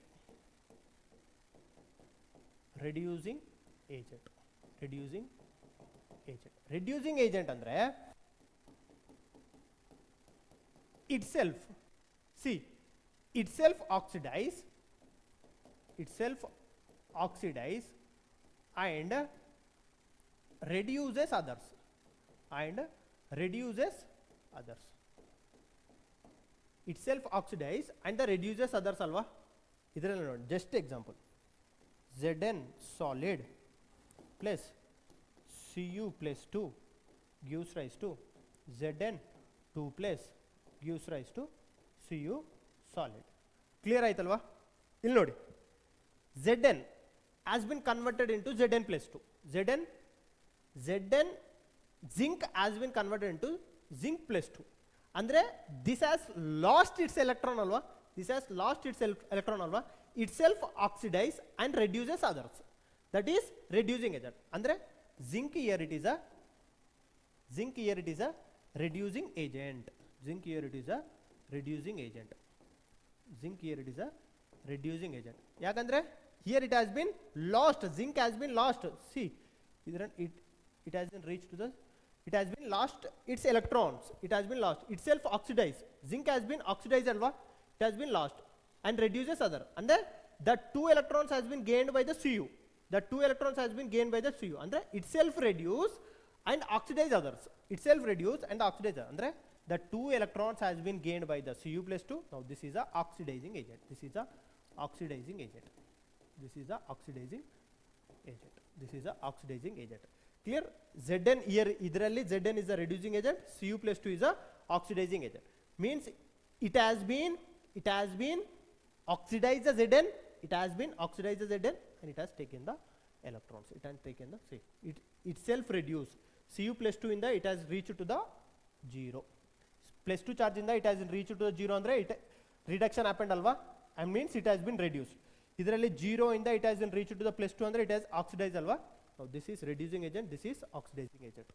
ಅಂದ್ರೆ itself oxidize and reduces others. Itself oxidize and reduces others ಅಲ್ವಾ? ಇದರಲ್ಲಿ ನೋಡಿ just example Zn solid plus Cu plus 2 gives rise to Zn 2 plus gives rise to Cu solid. Clear ಆಯ್ತಲ್ವಾ? ಇಲ್ಲಿ ನೋಡಿ Zn has been converted into Zn plus 2. Zn zinc has been converted into zinc plus 2. ಅಂದ್ರೆ this has lost its electron ಅಲ್ವಾ? Itself oxidize and reduces others. That is reducing agent. ಅಂದ್ರೆ zinc here it is a reducing agent. ಯಾಕಂದ್ರೆ here it has been lost. Zinc has been lost. See, it has been reached to the it has been lost its electrons. It has been lost. Itself oxidized. Zinc has been oxidized alva. It has been lost. and reduces other. And then the 2 electrons has been gained by the Cu. The 2 electrons has been gained by the Cu. And then itself reduce and oxidize others. Itself reduce and oxidize. And then the 2 electrons has been gained by the Cu plus 2. Now this is a oxidizing agent. This is a oxidizing agent. This is a oxidizing agent. This is a oxidizing agent. Clear? Zn here, idralli Zn is a reducing agent, Cu plus 2 is a oxidizing agent. Means it has been oxidized the Zn, it has been oxidized the Zn, and it has taken the electrons. It has taken the, see, it itself reduced. Cu plus 2 in the, it has reached to the 0. Plus 2 charge in the, it has reached to the 0 andre, it reduction happened alva, and means it has been reduced. Idralli 0 in the, it has been reached to the plus 2 andre, it has oxidized alva. Now this is reducing agent, this is oxidizing agent.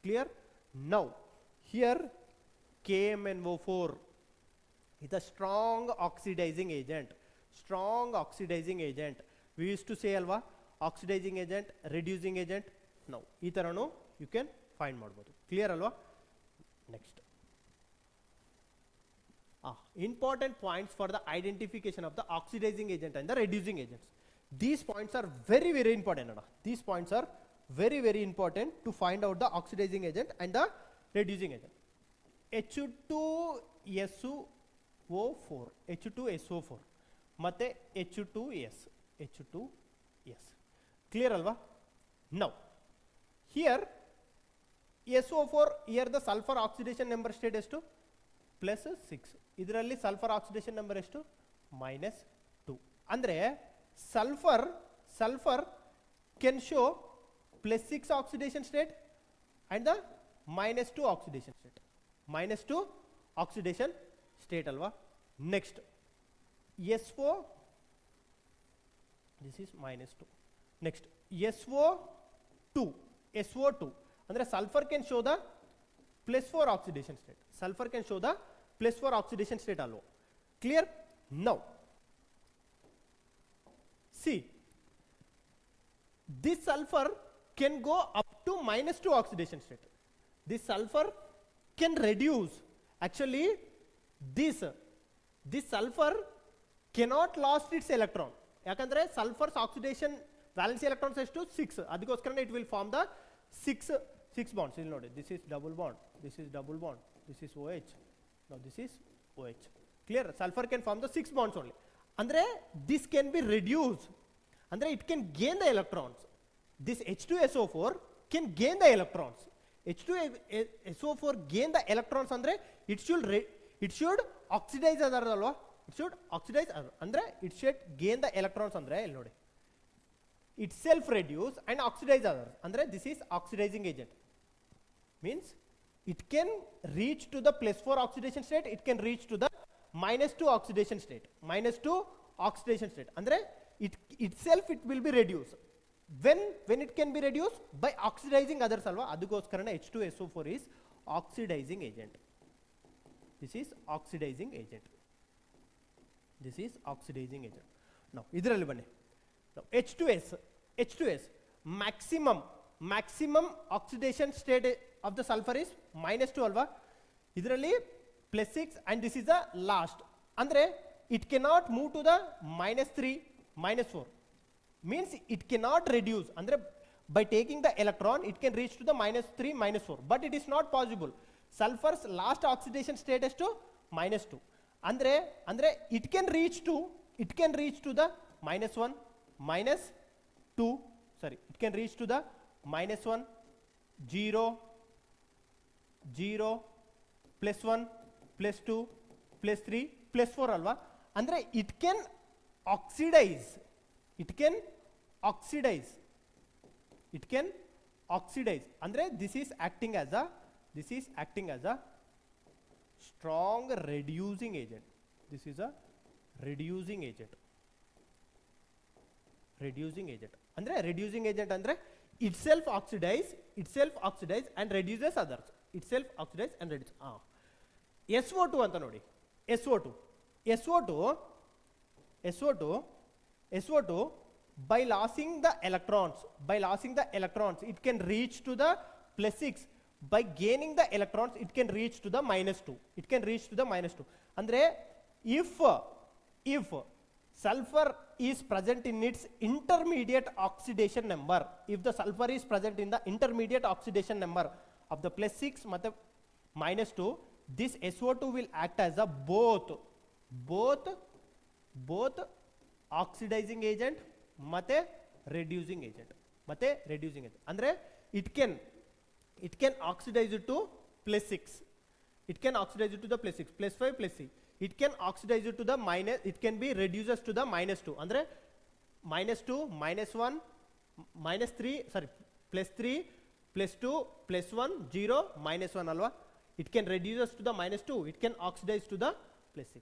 Clear? Now here KMnO4 is a strong oxidizing agent. Strong oxidizing agent. We used to say alva, oxidizing agent, reducing agent. Now ee taranu you can find ಮಾಡಬಹುದು. Clear alva? Next. Important points for the identification of the oxidizing agent and the reducing agents. These points are very, very important. These points are very, very important to find out the oxidizing agent and the reducing agent. H2SO4, H2SO4, ಮತ್ತೆ H2S. Clear alva? Now, here SO4, here the sulfur oxidation number state is to plus 6. ಇದರಲ್ಲಿ sulfur oxidation number ಎಷ್ಟು -2. ಅಂದ್ರೆ sulfur can show plus 6 oxidation state and the -2 oxidation state. -2 oxidation state alva. Next SO, this is -2. Next SO2 ಅಂದ್ರೆ sulfur can show the +4 oxidation state. Sulfur can show the +4 oxidation state alvo. Clear? Now see, this sulfur can go up to -2 oxidation state. This sulfur can reduce. Actually this sulfur cannot lost its electron. ಯಾಕಂದ್ರೆ sulfur's oxidation valence electrons ಎಷ್ಟು 6. ಅದಕ್ಕೋಸ್ಕರ it will form the 6 bonds. ಇಲ್ಲಿ ನೋಡಿ, this is double bond, this is double bond, this is OH, now this is OH. Clear? Sulfur can form the 6 bonds only. Andre this can be reduced. Andre it can gain the electrons. This H2SO4 can gain the electrons. H2SO4 gain the electrons andre it should oxidize other alva. It should oxidize other. Andre it should gain the electrons andre ಇಲ್ಲಿ ನೋಡಿ. Itself reduce and oxidize others. Andre this is oxidizing agent. Means it can reach to the +4 oxidation state, it can reach to the -2 oxidation state. -2 oxidation state. Andre it itself it will be reduced. When it can be reduced? By oxidizing others alva. ಅದಕ್ಕೋಸ್ಕರನೇ H2SO4 is oxidizing agent. This is oxidizing agent. This is oxidizing agent. Now ಇದರಲ್ಲಿ ಬನ್ನಿ. Now H2S maximum oxidation state of the sulfur is -2 alva. ಇದರಲ್ಲಿ +6 and this is the last. Andre it cannot move to the -3, -4. Means it cannot reduce. Andre by taking the electron it can reach to the -3, -4, but it is not possible. Sulfur's last oxidation state is to -2. Andre it can reach to the -1, -2, sorry, it can reach to the -1, 0, 0, +1, +2, +3, +4 alva. Andre it can oxidize. It can oxidize. Andre this is acting as a strong reducing agent. This is a reducing agent. Andre reducing agent andre itself oxidize and reduces others. Itself oxidize and reduce. SO2 anta nodi. SO2 by losing the electrons it can reach to the +6. By gaining the electrons it can reach to the -2. Andre if sulfur is present in its intermediate oxidation number, if the sulfur is present in the intermediate oxidation number of the plus 6 ಮತ್ತೆ minus 2, this SO2 will act as a both oxidizing agent ಮತ್ತೆ reducing agent ಅಂದ್ರೆ it can oxidize it to plus 6, it can oxidize it to the plus 6, plus 5, plus 6, it can oxidize it to the minus, it can be reduces to the minus 2 andre minus 2 minus 1 minus 3 sorry plus 3 plus 2 plus 1 0 minus 1 alva, it can reduces to the minus 2, it can oxidize to the plus 6.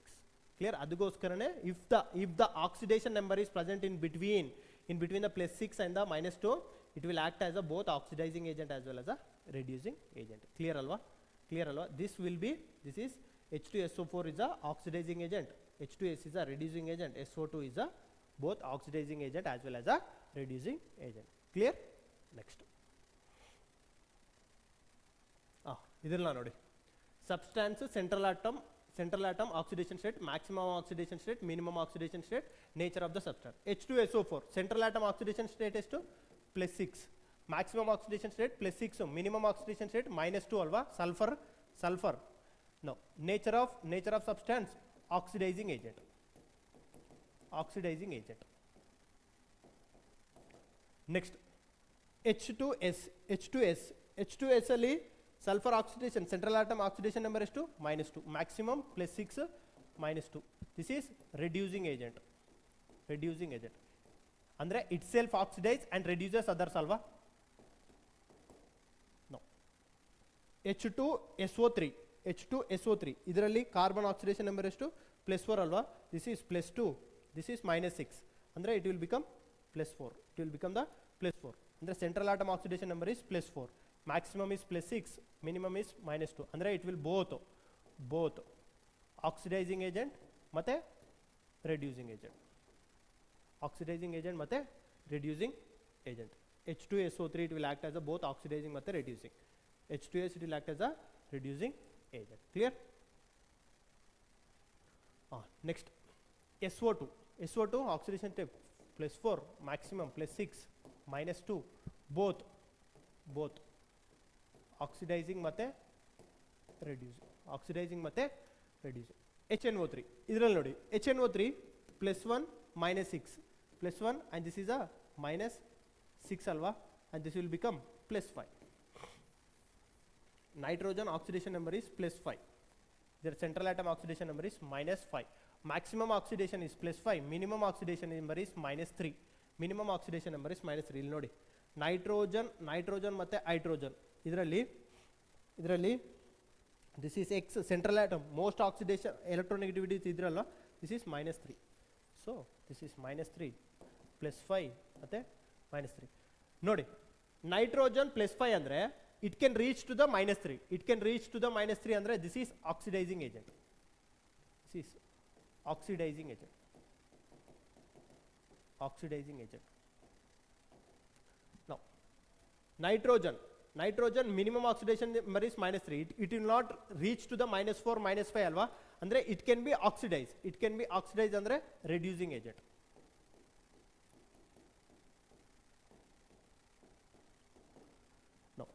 Clear? Adugoskarané if the oxidation number is present in between the plus 6 and the minus 2, it will act as a both oxidizing agent as well as a reducing agent. Clear alva? This is H2SO4 is a oxidizing agent, H2S is a reducing agent, SO2 is a both oxidizing agent as well as a reducing agent. Clear? Next idella nodi, substance central atom oxidation state, maximum oxidation state, minimum oxidation state, nature of the substance. H2SO4 central atom oxidation state is to plus 6, maximum oxidation state plus 6, minimum oxidation state minus 2 alva, sulfur. No, nature of substance oxidizing agent. Next H2S ಅಲ್ಲಿ sulfur oxidation central atom oxidation number is to minus 2, maximum plus 6 minus 2, this is reducing agent andre itself oxidize and reduces others alva. No, H2SO3 ಇದರಲ್ಲಿ carbon oxidation number is to plus 4 alva, this is plus 2, this is minus 6 andre it will become plus 4, it will become the plus 4 andre central atom oxidation number is plus 4, maximum is plus 6, minimum is minus 2 andre it will both oxidizing agent ಮತ್ತೆ reducing agent ಮತ್ತೆ reducing agent. H2SO3 it will act as a both oxidizing ಮತ್ತೆ reducing, H2S it will act as a reducing agent. Clear? Next SO2 oxidation type plus 4, maximum plus 6 minus 2, both oxidizing ಮತ್ತೆ reducing. HNO3 ಇದರಲ್ಲಿ ನೋಡಿ, HNO3 plus 1 minus 6 plus 1 and this is a minus 6 alva and this will become plus 5. Nitrogen oxidation number is plus 5, their central atom oxidation number is minus 5, maximum oxidation is plus 5, minimum oxidation number is minus 3, minimum oxidation number is minus 3. ಇಲ್ಲಿ ನೋಡಿ nitrogen ಮತ್ತೆ hydrogen ಇದರಲ್ಲಿ this is X central atom most oxidation electronegativity is ಇದ್ರಲ್ಲ, this is minus 3, so this is minus 3 plus 5 ಮತ್ತೆ minus 3. ನೋಡಿ nitrogen plus 5 ಅಂದ್ರೆ it can reach to the minus 3, ಅಂದ್ರೆ this is oxidizing agent, now nitrogen minimum oxidation number is minus 3, it will not reach to the minus 4 minus 5 alva andre it can be oxidized andre reducing agent. Now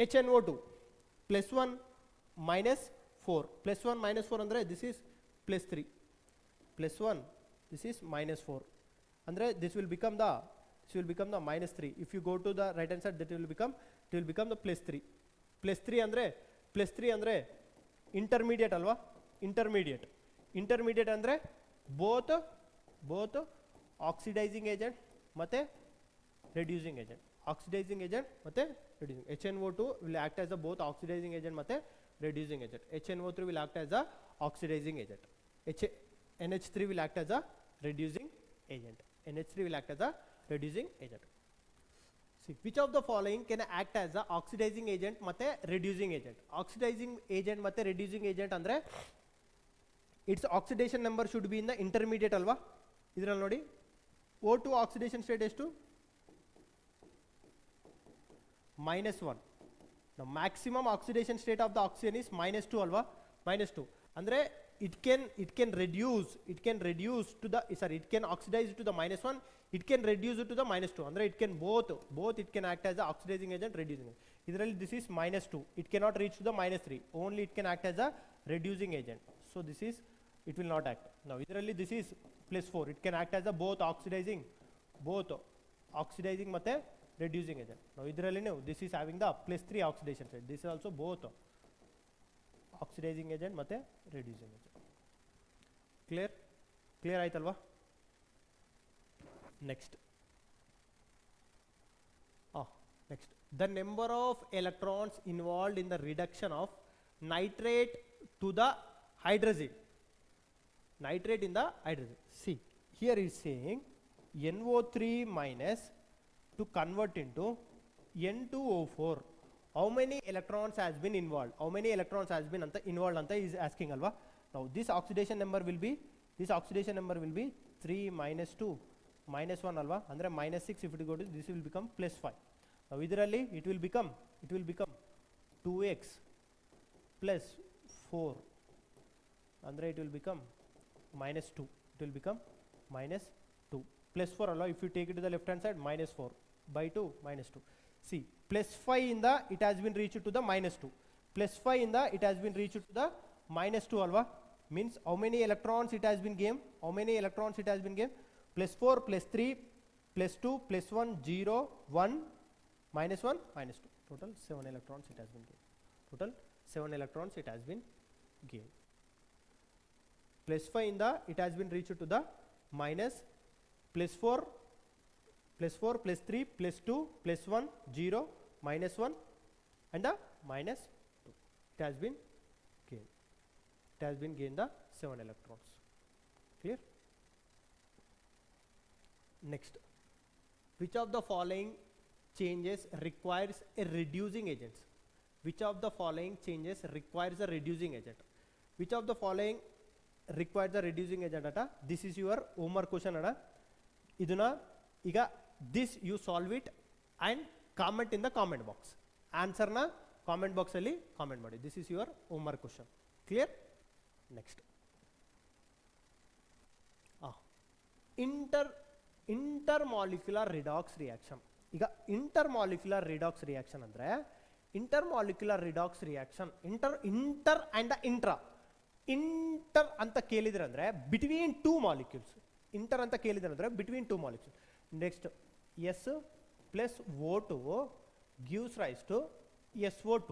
HNO2 plus 1 minus 4 andre this is plus 3 plus 1 this is minus 4 andre this will become the minus 3. If you go to the right hand side, it will become the plus 3 andre intermediate alva, intermediate andre both oxidizing agent ಮತ್ತೆ reducing agent, ಮತ್ತೆ reducing. HNO2 will act as a both oxidizing agent ಮತ್ತೆ reducing agent, HNO3 will act as a oxidizing agent, NH3 will act as a reducing agent, See, which of the following can act as a oxidizing agent ಮತ್ತೆ reducing agent? Oxidizing agent ಮತ್ತೆ reducing agent ಅಂದ್ರೆ its oxidation number should be in the intermediate alva. ಇದರಲ್ಲಿ ನೋಡಿ O2 oxidation state ಎಷ್ಟು minus 1. Now maximum oxidation state of the oxygen is minus 2 alva, minus 2 ಅಂದ್ರೆ it can reduce to the, sorry, it can oxidize to the -1, it can reduce it to the -2, andre it can both it can act as a oxidizing agent, reducing agent. Idralli this is -2, it cannot reach to the -3, only it can act as a reducing agent, so this is, it will not act. Now idralli this is +4, it can act as a both oxidizing ಮತ್ತೆ reducing agent. Now idralli this is having the +3 oxidation state, this is also both oxidizing agent ಮತ್ತೆ reducing agent. Clear ಆಯ್ತಲ್ವಾ? Next, the number of electrons involved in the reduction of nitrate to the hydrazine. Nitrate in the hydrazine. See, here is saying NO3 minus to convert into N2O4. How many electrons has been involved? How many electrons has been involved anta is asking alva. Now this oxidation number will be 3 minus 2 minus 1 alva, andre -6, if it go to this will become +5. Now idralli it will become 2x plus 4, andre it will become -2, it will become -2 plus 4 alva. If you take it to the left hand side, -4 by 2 -2. See, +5 in the it has been reached to the -2, +5 in the it has been reached to the -2 alva, means how many electrons it has been given, +4 +3 +2 +1 0 1 -1 -2, total 7 electrons it has been given, +5 in the it has been reached to the +4 +3 +2 +1 0 -1 and the -2, it has been gained the 7 electrons. Clear? Next, which of the following changes requires a reducing agent? Which of the following changes requires a reducing agent? Which of the following requires a reducing agent ata? This is your homework question ada. Iduna iga this you solve it and comment in the comment box. Answer na comment box alli comment ಮಾಡಿ. This is your homework question. Clear? Next, intermolecular redox reaction. ಈಗ intermolecular redox reaction ಅಂದ್ರೆ intermolecular redox reaction inter and intra. Inter ಅಂತ ಕೇಳಿದ್ರೆ ಅಂದ್ರೆ between two molecules. Inter ಅಂತ ಕೇಳಿದ್ರೆ ಅಂದ್ರೆ between two molecules. Next, S plus O2 gives rise to SO2.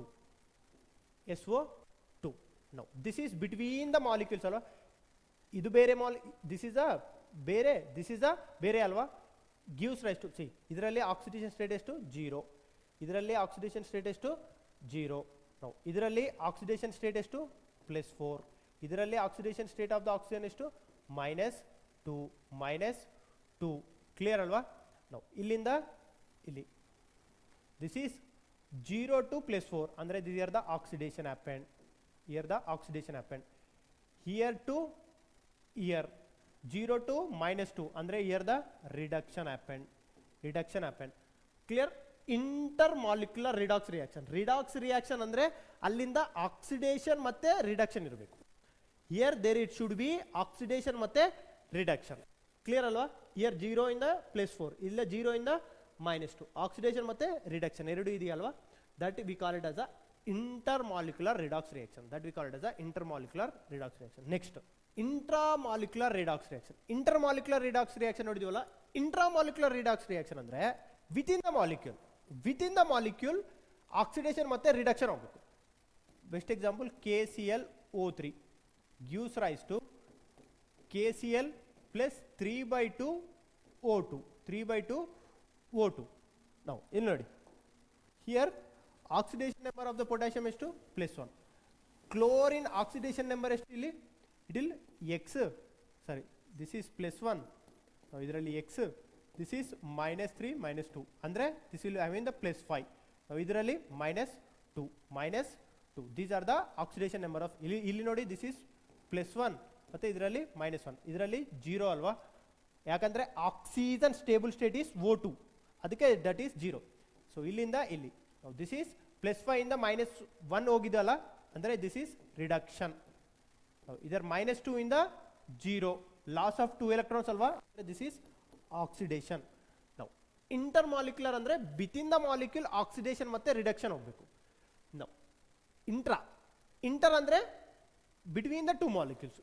Now this is between the molecules alva. Idu bere this is a bere alva, gives rise to, see, idralli oxidation state is to 0, idralli oxidation state is to 0. Now idralli oxidation state is to +4, idralli oxidation state of the oxygen is to -2. Clear alva? Now illinda illi this is 0 to +4 andre this here the oxidation happened, here to here 0 to -2 andre here the reduction happened. Clear? Intermolecular redox reaction andre allinda oxidation ಮತ್ತೆ reduction ಇರಬೇಕು. Here there it should be oxidation ಮತ್ತೆ reduction. Clear alva? Here 0 ಇಂದ +4, ಇಲ್ಲ 0 ಇಂದ -2, oxidation ಮತ್ತೆ reduction ಎರಡು ಇದೆಯಲ್ವಾ, that we call it as a intermolecular redox reaction. Next, intramolecular redox reaction ನೋಡಿದೀವಲ್ಲ. intramolecular redox reaction ಅಂದ್ರೆ within the molecule oxidation ಮತ್ತೆ reduction ಆಗಬೇಕು. Best example, KClO3 gives rise to KCl plus 3/2 O2. Now ಇಲ್ಲಿ ನೋಡಿ, here oxidation number of the potassium is to +1. Chlorine oxidation number ಎಷ್ಟು ಇಲ್ಲಿ? It will X, sorry, this is +1. Now ಇದರಲ್ಲಿ X, this is -3 -2 ಅಂದ್ರೆ this will having the +5. Now ಇದರಲ್ಲಿ -2. These are the oxidation number of, ಇಲ್ಲಿ ನೋಡಿ this is +1 ಮತ್ತೆ ಇದರಲ್ಲಿ -1, ಇದರಲ್ಲಿ 0 ಅಲ್ವಾ, ಯಾಕಂದ್ರೆ oxygen stable state is O2, ಅದಕ್ಕೆ that is 0. ಸೊ ಇಲ್ಲಿಂದ ಇಲ್ಲಿ now this is +5 ಇಂದ -1 ಹೋಗಿದಲ್ಲ ಅಂದ್ರೆ this is reduction. either -2 in the 0, loss of 2 electrons alva, this is oxidation. Now intermolecular andre within the molecule oxidation matte reduction hogbeku. Now inter andre between the two molecules,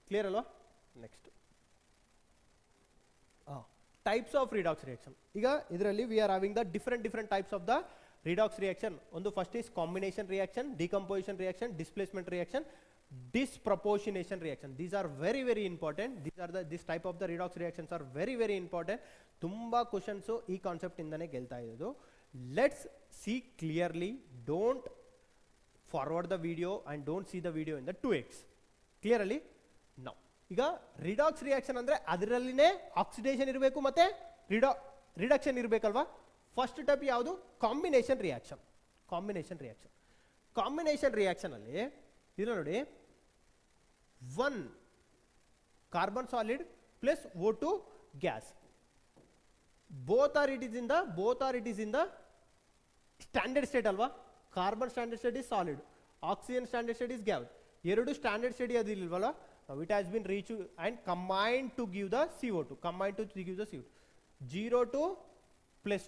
clear alva? Next types of redox reaction. Iga idralli we are having the different types of the redox reaction. One first is combination reaction, decomposition reaction, displacement reaction, disproportionation reaction. These are very important. This type of the redox reactions are very important. Tumba questions ee concept indane kelta irodu. Let's see clearly. Don't forward the video and don't see the video in the 2x. Clearly? Now ಈಗ redox reaction ಅಂದ್ರೆ ಅದರಲ್ಲಿನೇ oxidation ಇರಬೇಕು ಮತ್ತೆ reduction ಇರಬೇಕಲ್ವಾ. First type ಯಾವುದು? Combination reaction. Combination reaction ಅಲ್ಲಿ ಇದು ನೋಡಿ, 1 carbon solid plus O2 gas, both are it is in the standard state ಅಲ್ವಾ. Carbon standard state is solid, oxygen standard state is gas. ಎರಡು standard state ಅದು ಇಲ್ವಲ್ಲ. Now it has been reached and combined to give the CO2. 0 to plus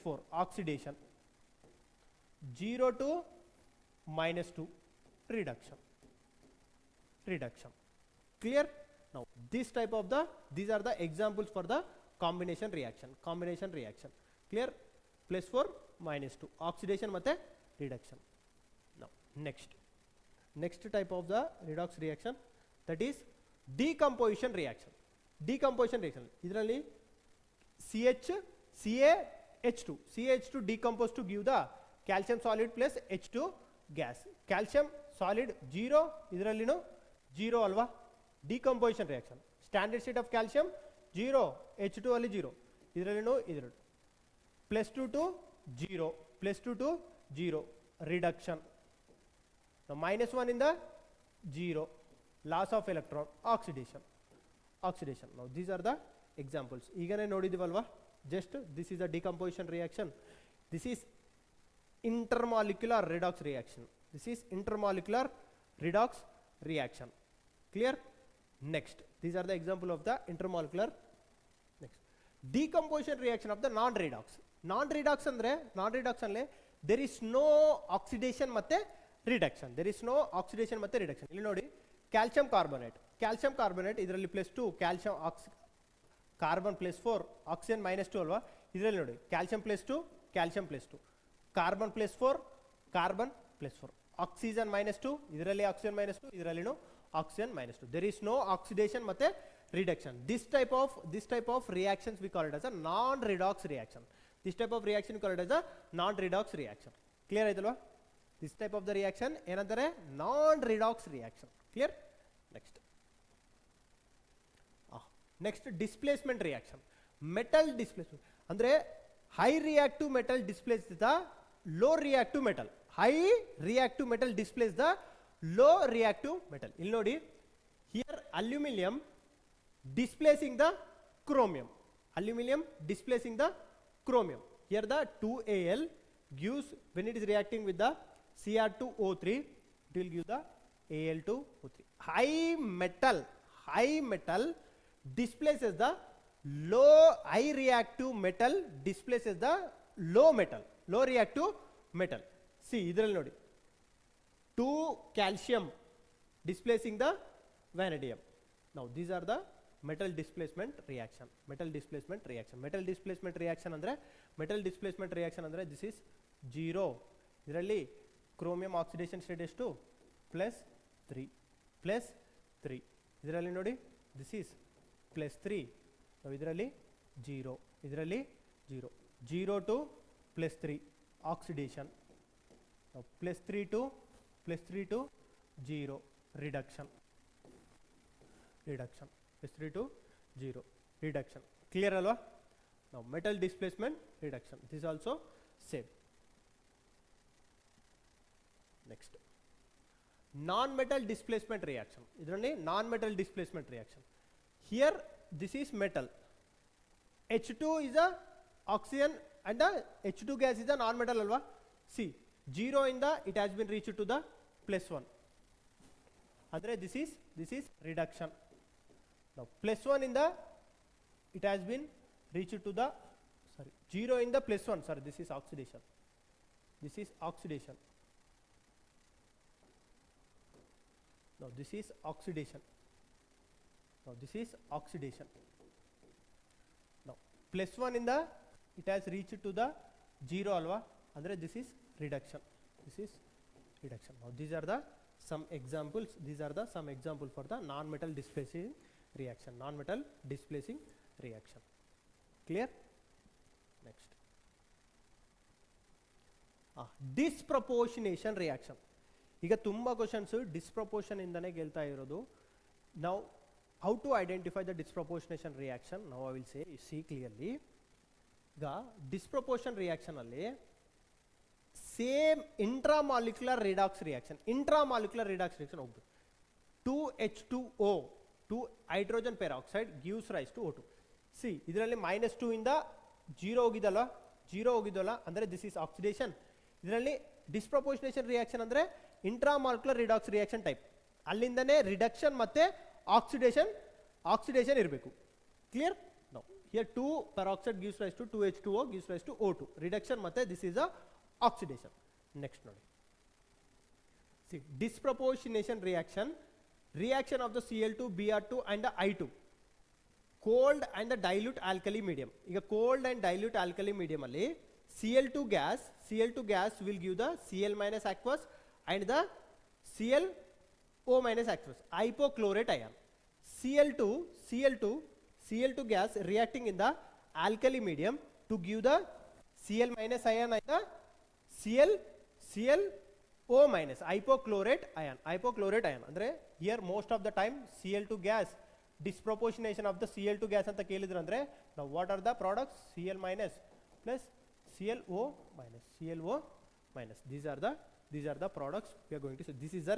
4 oxidation, 0 to -2 reduction. Clear? Now these are the examples for the combination reaction. Clear? +4 -2 oxidation matte reduction. Now next type of the redox reaction, that is decomposition reaction. Idralli CaH2 decompose to give the calcium solid plus H2 gas. Calcium solid 0, idrallino 0 alva. Decomposition reaction, standard state of calcium 0, H2 alli 0, idrallino +2 to 0 reduction. Now -1 in the 0, loss of electron, oxidation. Now these are the examples. Igane nodidivalva, just this is a decomposition reaction. This is intermolecular redox reaction. Clear? Next, these are the example of the intermolecular. Next, decomposition reaction of the non-redox andre there is no oxidation matte reduction. ಇಲ್ಲಿ ನೋಡಿ, calcium carbonate ಇದರಲ್ಲಿ +2, calcium carbon +4, oxygen -2 ಅಲ್ವಾ. ಇದರಲ್ಲಿ ನೋಡಿ, calcium +2, carbon +4, oxygen -2, ಇದರಲ್ಲಿ oxygen -2, ಇದರಲ್ಲಿನೂ oxygen -2. there is no oxidation ಮತ್ತೆ reduction. This type of reactions we call it as a non-redox reaction. Clear ಆಯ್ತಲ್ವಾ? This type of the reaction ಏನಂತಾರೆ? non-redox reaction. Clear? Next displacement reaction, metal displacement. ಅಂದ್ರೆ high reactive metal displaces the low reactive metal. High reactive metal displaces the low reactive metal. ಇಲ್ಲಿ ನೋಡಿ, here aluminum displacing the chromium. Here the 2Al gives, when it is reacting with the Cr2O3, it will give the Al2O3. High metal displaces the high reactive metal displaces the low reactive metal. See, idralli nodi, 2 calcium displacing the vanadium. Now these are the metal displacement reaction. Metal displacement reaction andre this is 0. Idralli chromium oxidation state ಎಷ್ಟು? +3. ಇದರಲ್ಲಿ ನೋಡಿ, this is +3. ನಾವು ಇದರಲ್ಲಿ 0, 0 to +3 oxidation. Now +3 to 0 reduction. +3 to 0 reduction. Clear alwa? Now metal displacement reduction, this is also same. Next, non-metal displacement reaction. Idralli non-metal displacement reaction. Here this is metal. H2 is a oxygen and the H2 gas is a non-metal alva. See, 0 in the, it has been reached to the +1. ಅಂದರೆ this is reduction. Now plus 1 in the it has been reached to the 0 in the plus 1, sorry, this is oxidation. This is oxidation. Now this is oxidation. Now this is oxidation. Now plus 1 in the it has reached to the 0 alva, andre this is reduction. This is reduction. Now these are the some examples. These are the some example for the non-metal displacing reaction. Non-metal displacing reaction. Clear? Next. Disproportionation reaction. ಈಗ ತುಂಬ questions disproportion ಇಂದನೇ ಗೆಲ್ತಾ ಇರೋದು. ನಾವು how to identify the disproportionation reaction, ನಾವು I will see clearly. ಈಗ disproportion reaction ಅಲ್ಲಿ same intramolecular redox reaction ಹೋಗ್ಬೇಕು. 2H2O 2 hydrogen peroxide gives rise to O2. See ಇದರಲ್ಲಿ -2 ಇಂದ 0 ಹೋಗಿದಲ್ಲ ಅಂದರೆ ದಿಸ್ ಇಸ್ ಆಕ್ಸಿಡೇಷನ್. ಇದರಲ್ಲಿ ಡಿಸ್ಪ್ರಪೋರ್ಷನೇಷನ್ ರಿಯಾಕ್ಷನ್ ಅಂದರೆ ಇಂಟ್ರಾಮಾಲಿಕ್ಯುಲರ್ ರಿಡಾಕ್ಸ್ ರಿಯಾಕ್ಷನ್ ಟೈಪ್. ಅಲ್ಲಿಂದನೇ ರಿಡಕ್ಷನ್ ಮತ್ತೆ ಆಕ್ಸಿಡೇಷನ್ ಇರಬೇಕು. Clear? No here 2 peroxide gives rise to 2H2O gives rise to O2. Reduction ಮತ್ತೆ this is a oxidation. Next ನೋಡಿ, see disproportionation reaction of the Cl2 Br2 and I2 cold and the dilute alkali medium. ಈಗ cold and dilute alkali medium ಅಲ್ಲಿ Cl2 gas will give the Cl minus aqueous and the ClO minus aqueous hypochlorite ion. Cl2 gas reacting in the alkali medium to give the Cl minus ion and the ClO minus hypochlorite ion. Andre here most of the time Cl2 gas disproportionation of the Cl2 gas anta kelidru andre, now what are the products? Cl minus plus ClO minus. These are the products we are going to see. This is the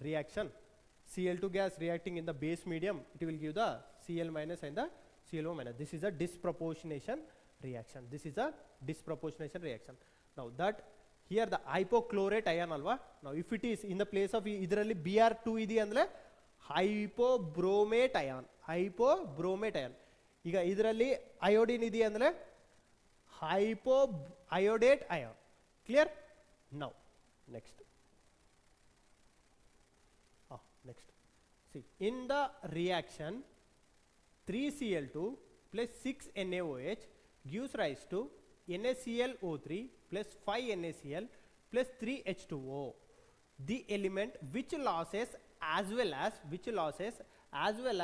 reaction. Cl2 gas reacting in the base medium, it will give the Cl minus and the ClO minus. This is a disproportionation reaction. Now that here the hypochlorite ion alva. Now if it is in the place of idralli Br2 idi andre hypobromate ion. ಈಗ ಇದರಲ್ಲಿ iodine ಇದೆ ಅಂದ್ರೆ hypoiodate ion. Clear? Now next see in the reaction 3Cl2 plus 6NaOH gives rise to NaClO3 plus 5NaCl plus 3H2O. The element which losses as well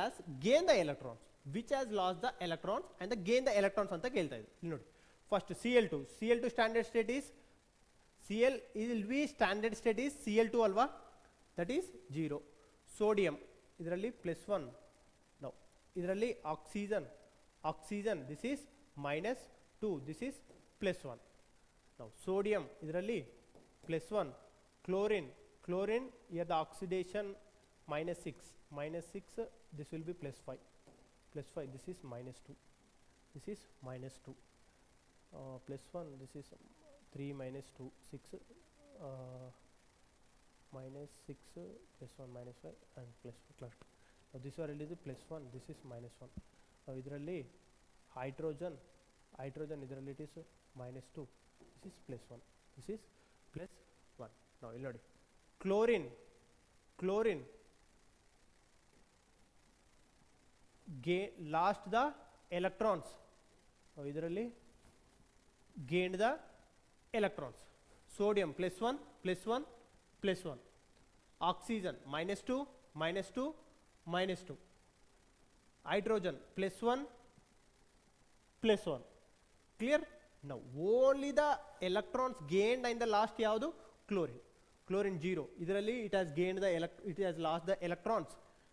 as gain the electrons, which has lost the electrons and the gain the electrons anta kelta ಇದೆ. ಇಲ್ಲಿ ನೋಡಿ, first Cl2 standard state is Cl2 ಅಲ್ವಾ, that is 0. Sodium ಇದರಲ್ಲಿ +1. ನಾವು ಇದರಲ್ಲಿ oxygen this is -2, this is +1. ನಾವು sodium ಇದರಲ್ಲಿ +1. Chlorine here the oxidation -6, this will be +5, this is -2, +1, this is 3 -2, 6, -6 +1 -5 and +4. Now this one is +1, this is -1. Now ಇದರಲ್ಲಿ hydrogen ಇದರಲ್ಲಿ it is -2, this is +1, this is +1. Now ಇಲ್ಲಿ ನೋಡಿ, chlorine lost the electrons. Now ಇದರಲ್ಲಿ gained the electrons. Sodium +1. Oxygen -2. Hydrogen +1. Clear? Now only the electrons gained in the last ಯಾವುದು? Chlorine 0. ಇದರಲ್ಲಿ it has lost the electrons.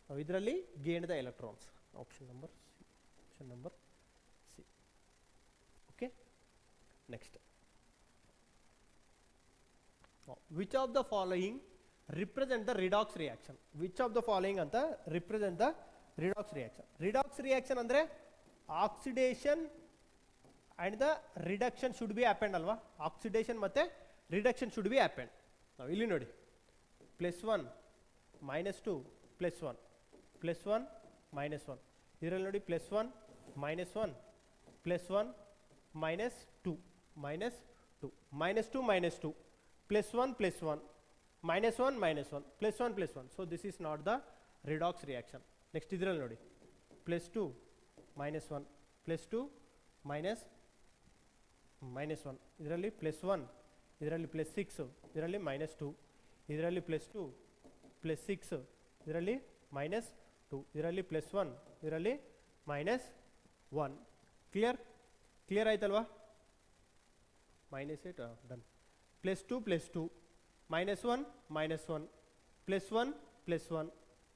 Now ಇದರಲ್ಲಿ gained the electrons. Option number C. Okay, next. Now, which of the following represent the redox reaction? Redox reaction ಅಂದ್ರೆ oxidation and the reduction should be happened ಅಲ್ವಾ? Oxidation ಮತ್ತೆ reduction should be happened. ನಾವು ಇಲ್ಲಿ ನೋಡಿ, +1 minus 2 plus 1 plus 1 minus 1 ಇದರಲ್ಲಿ ನೋಡಿ plus 1 minus 1 plus 1 minus 2 minus 2 minus 2 minus 2 plus 1 plus 1 minus 1 minus 1 plus 1 plus 1 so this is not the redox reaction next ಇದರಲ್ಲಿ ನೋಡಿ plus 2 minus 1 plus 2 minus minus 1 ಇದರಲ್ಲಿ plus 1 ಇದರಲ್ಲಿ plus 6 ಇದರಲ್ಲಿ minus 2 ಇದರಲ್ಲಿ plus 2 plus 6 ಇದರಲ್ಲಿ minus 2 ಇದರಲ್ಲಿ plus 1 ಇದರಲ್ಲಿ minus 1 clear ಆಯ್ತಲ್ವಾ minus 8 done plus 2 plus 2 minus 1 minus 1 plus 1 plus 1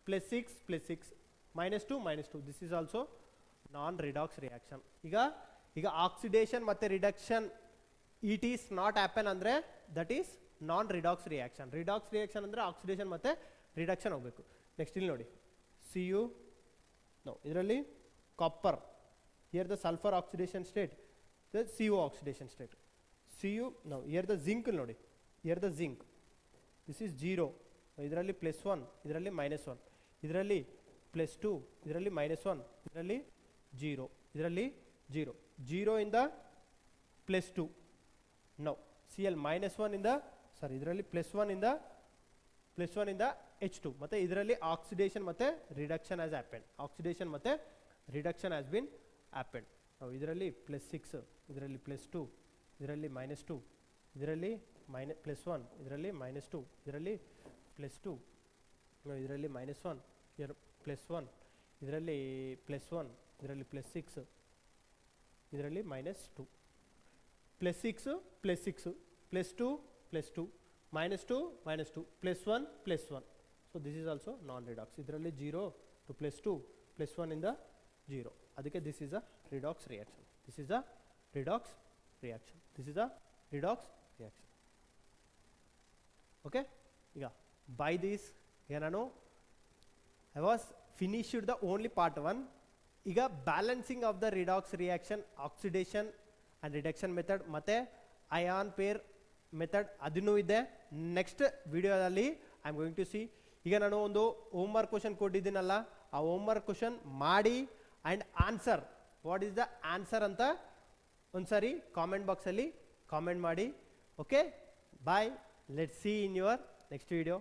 plus 6 plus 6 minus 2 minus 2 this is also non redox reaction ಈಗ oxidation ಮತ್ತೆ reduction it is not happen ಅಂದ್ರೆ that is non redox reaction ಅಂದ್ರೆ oxidation ಮತ್ತೆ reduction ಹೋಗಬೇಕು next ಇಲ್ಲಿ ನೋಡಿ Cu no ಇದರಲ್ಲಿ copper here the sulphur oxidation state the CO oxidation state Cu no here the zinc ನೋಡಿ here the zinc this is 0 ಇದರಲ್ಲಿ +1 ಇದರಲ್ಲಿ -1 ಇದರಲ್ಲಿ +2 ಇದರಲ್ಲಿ -1 ಇದರಲ್ಲಿ 0 ಇದರಲ್ಲಿ 0 ಇಂದ +2 ನೋ Cl -1 ಇಂದ ಸಾರಿ ಇದರಲ್ಲಿ +1 ಇಂದ H2 ಮತ್ತೆ ಇದರಲ್ಲಿ ಆಕ್ಸಿಡೇಷನ್ ಮತ್ತೆ ರಿಡಕ್ಷನ್ ಹ್ಯಾಸ್ ಹ್ಯಾಪೆಂಡ್ ಆಕ್ಸಿಡೇಷನ್ ಮತ್ತೆ ರಿಡಕ್ಷನ್ ಹ್ಯಾಸ್ ಬಿನ್ ಹ್ಯಾಪೆಂಡ್ ಇದರಲ್ಲಿ +6 ಇದರಲ್ಲಿ +2 ಇದರಲ್ಲಿ -2 ಇದರಲ್ಲಿ +1 ಇದರಲ್ಲಿ -2 ಇದರಲ್ಲಿ +2 ಇದರಲ್ಲಿ -1 +1 ಇದರಲ್ಲಿ +1 ಇದರಲ್ಲಿ +6 ಇದರಲ್ಲಿ -2 +6 +6 +2 +2 -2 -2 +1 +1 so this is also non redox ಇದರಲ್ಲಿ 0 to +2 +1 ಇಂದ 0 ಅದಕ್ಕೆ this is a redox reaction this is a redox reaction okay ಈಗ by this ಈಗ ನಾನು I was finished the only part 1 ಈಗ balancing of the redox reaction oxidation and reduction method ಮತ್ತು ion pair method ಅದನ್ನೂ ಇದೆ next ವಿಡಿಯೋದಲ್ಲಿ I am going to see ಈಗ ನಾನು ಒಂದು ಹೋಮ್ವರ್ಕ್ ಕ್ವಶನ್ ಕೊಟ್ಟಿದ್ದೀನಲ್ಲ ಆ ಹೋಮ್ವರ್ಕ್ ಕ್ವಶನ್ ಮಾಡಿ and answer what is the answer ಅಂತ ಒಂದು ಸಾರಿ ಕಾಮೆಂಟ್ ಬಾಕ್ಸಲ್ಲಿ ಕಾಮೆಂಟ್ ಮಾಡಿ okay bye let's see in your next video